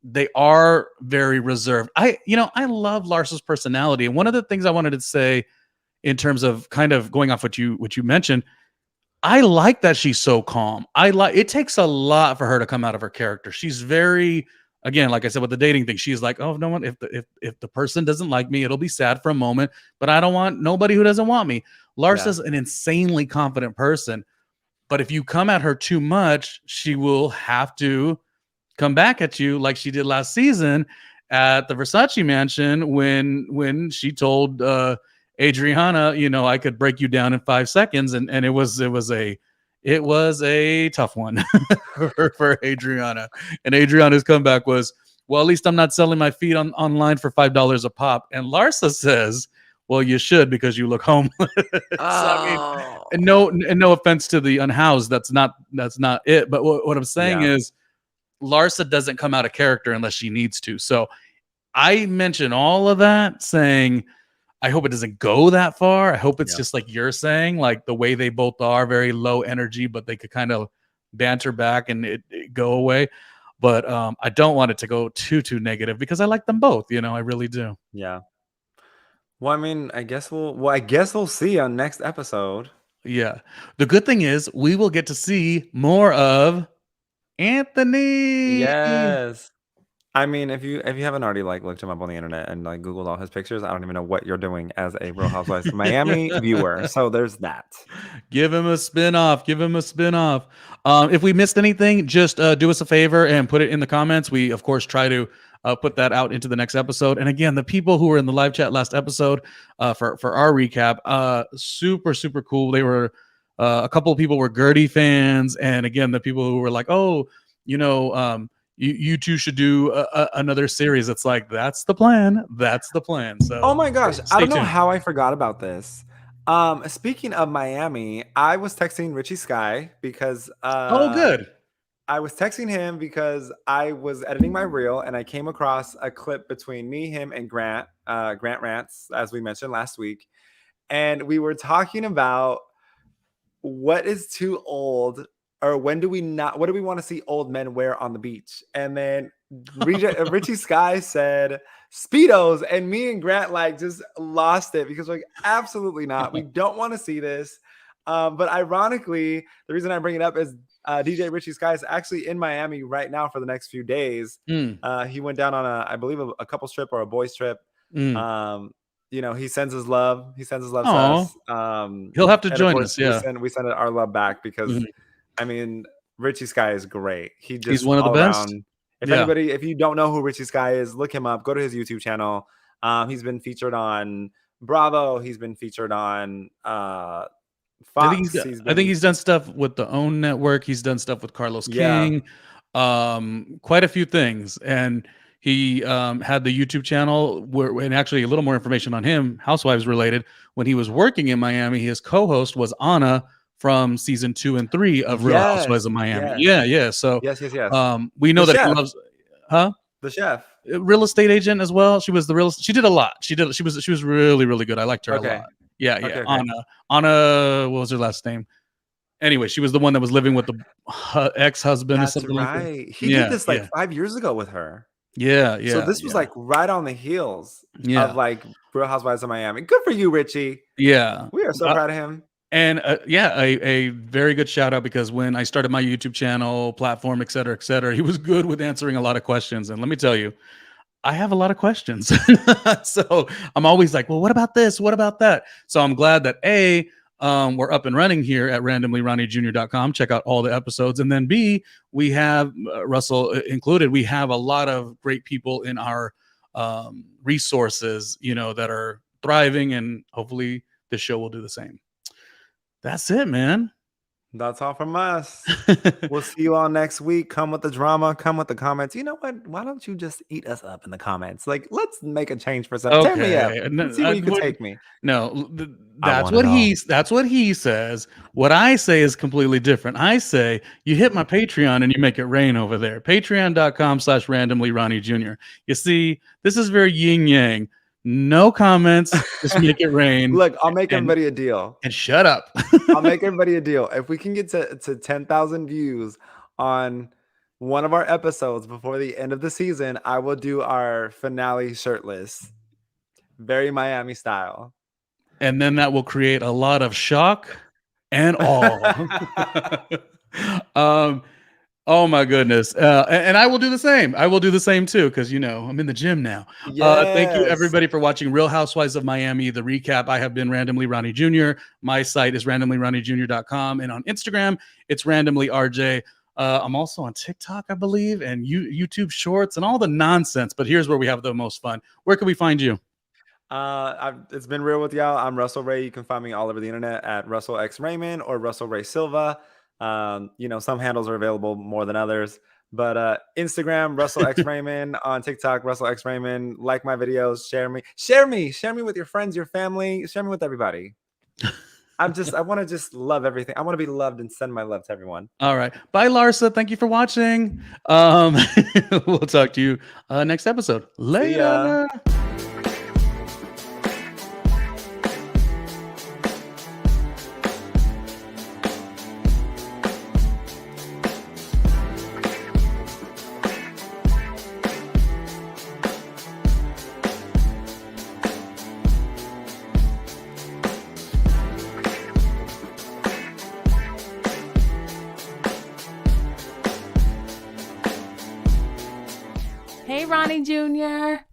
they are very reserved. I love Larsa's personality. And one of the things I wanted to say in terms of kind of going off what you mentioned, I like that she's so calm. It takes a lot for her to come out of her character. She's very, again, like I said with the dating thing, she's like, oh, no one, if the person doesn't like me, it'll be sad for a moment, but I don't want nobody who doesn't want me. Larsa's an insanely confident person, but if you come at her too much, she will have to come back at you like she did last season at the Versace mansion when she told Adriana, I could break you down in 5 seconds, and it was a tough one for Adriana. And Adriana's comeback was, well, at least I'm not selling my feet online for $5 a pop. And Larsa says, well, you should because you look homeless. So, and no offense to the unhoused, that's not it. But what I'm saying is Larsa doesn't come out of character unless she needs to. So I mention all of that saying, I hope it doesn't go that far. I hope it's just like you're saying, like the way they both are, very low energy, but they could kind of banter back and it go away. But I don't want it to go too negative because I like them both. I really do. Yeah. Well, I mean, I guess we'll see on next episode. Yeah. The good thing is we will get to see more of Anthony. Yes. I mean, if you haven't already like looked him up on the internet and like Googled all his pictures, I don't even know what you're doing as a Real Housewives of Miami viewer. So there's that. Give him a spin-off. If we missed anything, just do us a favor and put it in the comments. We, of course, try to put that out into the next episode. And again, the people who were in the live chat last episode for our recap, super, super cool. They were a couple of people were Gertie fans. And again, the people who were like, oh, you two should do another series. It's like, that's the plan. So, oh my gosh, I don't know how I forgot about this. Speaking of Miami, I was texting Richie Sky because oh, good. I was texting him because I was editing my reel and I came across a clip between me, him, and Grant Rants, as we mentioned last week, and we were talking about what is too old. Or what do we want to see old men wear on the beach? And then Richie Sky said Speedos, and me and Grant like just lost it because like absolutely not. We don't want to see this. But ironically, the reason I bring it up is DJ Richie Sky is actually in Miami right now for the next few days. He went down on I believe a couple's trip or a boys trip. You know, he sends his love. He sends his love to us. He'll have to and join of course, us. Yeah, we send our love back because I mean, Richie Sky is great. He's one of the best. Around, if you don't know who Richie Sky is, look him up. Go to his YouTube channel. He's been featured on Bravo. He's been featured on Fox. I think he's done stuff with the OWN network. He's done stuff with Carlos King. Quite a few things. And he had the YouTube channel and actually a little more information on him, Housewives related. When he was working in Miami, his co-host was Anna from season 2 and 3 of Real Housewives of Miami. Yeah. So yes. We know the that chef. he loves, the chef, real estate agent as well. She was she did a lot. She was really, really good. I liked her a lot. Yeah. Okay. Anna, what was her last name? Anyway, she was the one that was living with the ex-husband or something like that. He did this like 5 years ago with her. Yeah. So this was like right on the heels of like Real Housewives of Miami. Good for you, Richie. Yeah. We are so proud of him. And a very good shout out because when I started my YouTube channel, platform, et cetera, he was good with answering a lot of questions. And let me tell you, I have a lot of questions. So I'm always like, well, what about this? What about that? So I'm glad that we're up and running here at RandomlyRJ.com. Check out all the episodes. And then B, we have Russell included. We have a lot of great people in our resources, that are thriving, and hopefully this show will do the same. That's it, man. That's all from us. We'll see you all next week. Come with the drama. Come with the comments. You know what? Why don't you just eat us up in the comments? Like, let's make a change for something. Tear me up. Let's see where you can take me. No, that's what he says. What I say is completely different. I say you hit my Patreon and you make it rain over there. Patreon.com/randomlyRonnie Jr. You see, this is very yin yang. No comments. Just make it rain. Look, I'll make everybody a deal. And shut up. I'll make everybody a deal. If we can get to 10,000 views on one of our episodes before the end of the season, I will do our finale shirtless. Very Miami style. And then that will create a lot of shock and awe. Oh my goodness. And I will do the same. I will do the same too, because I'm in the gym now. Thank you everybody for watching Real Housewives of Miami, the recap. I have been Randomly Ronnie Jr. My site is randomlyronniejr.com, and on Instagram, it's RandomlyRJ. I'm also on TikTok, I believe, and YouTube Shorts and all the nonsense. But here's where we have the most fun. Where can we find you? It's been real with y'all. I'm Russell Ray. You can find me all over the internet at Russell X Raymond or Russell Ray Silva. Some handles are available more than others, but Instagram Russell X Raymond, on TikTok Russell X Raymond. Like my videos, share me with your friends, your family, share me with everybody. I want to just love everything. I want to be loved and send my love to everyone. All right, bye Larsa, thank you for watching. We'll talk to you next episode. Later. Hey, Ronnie Jr.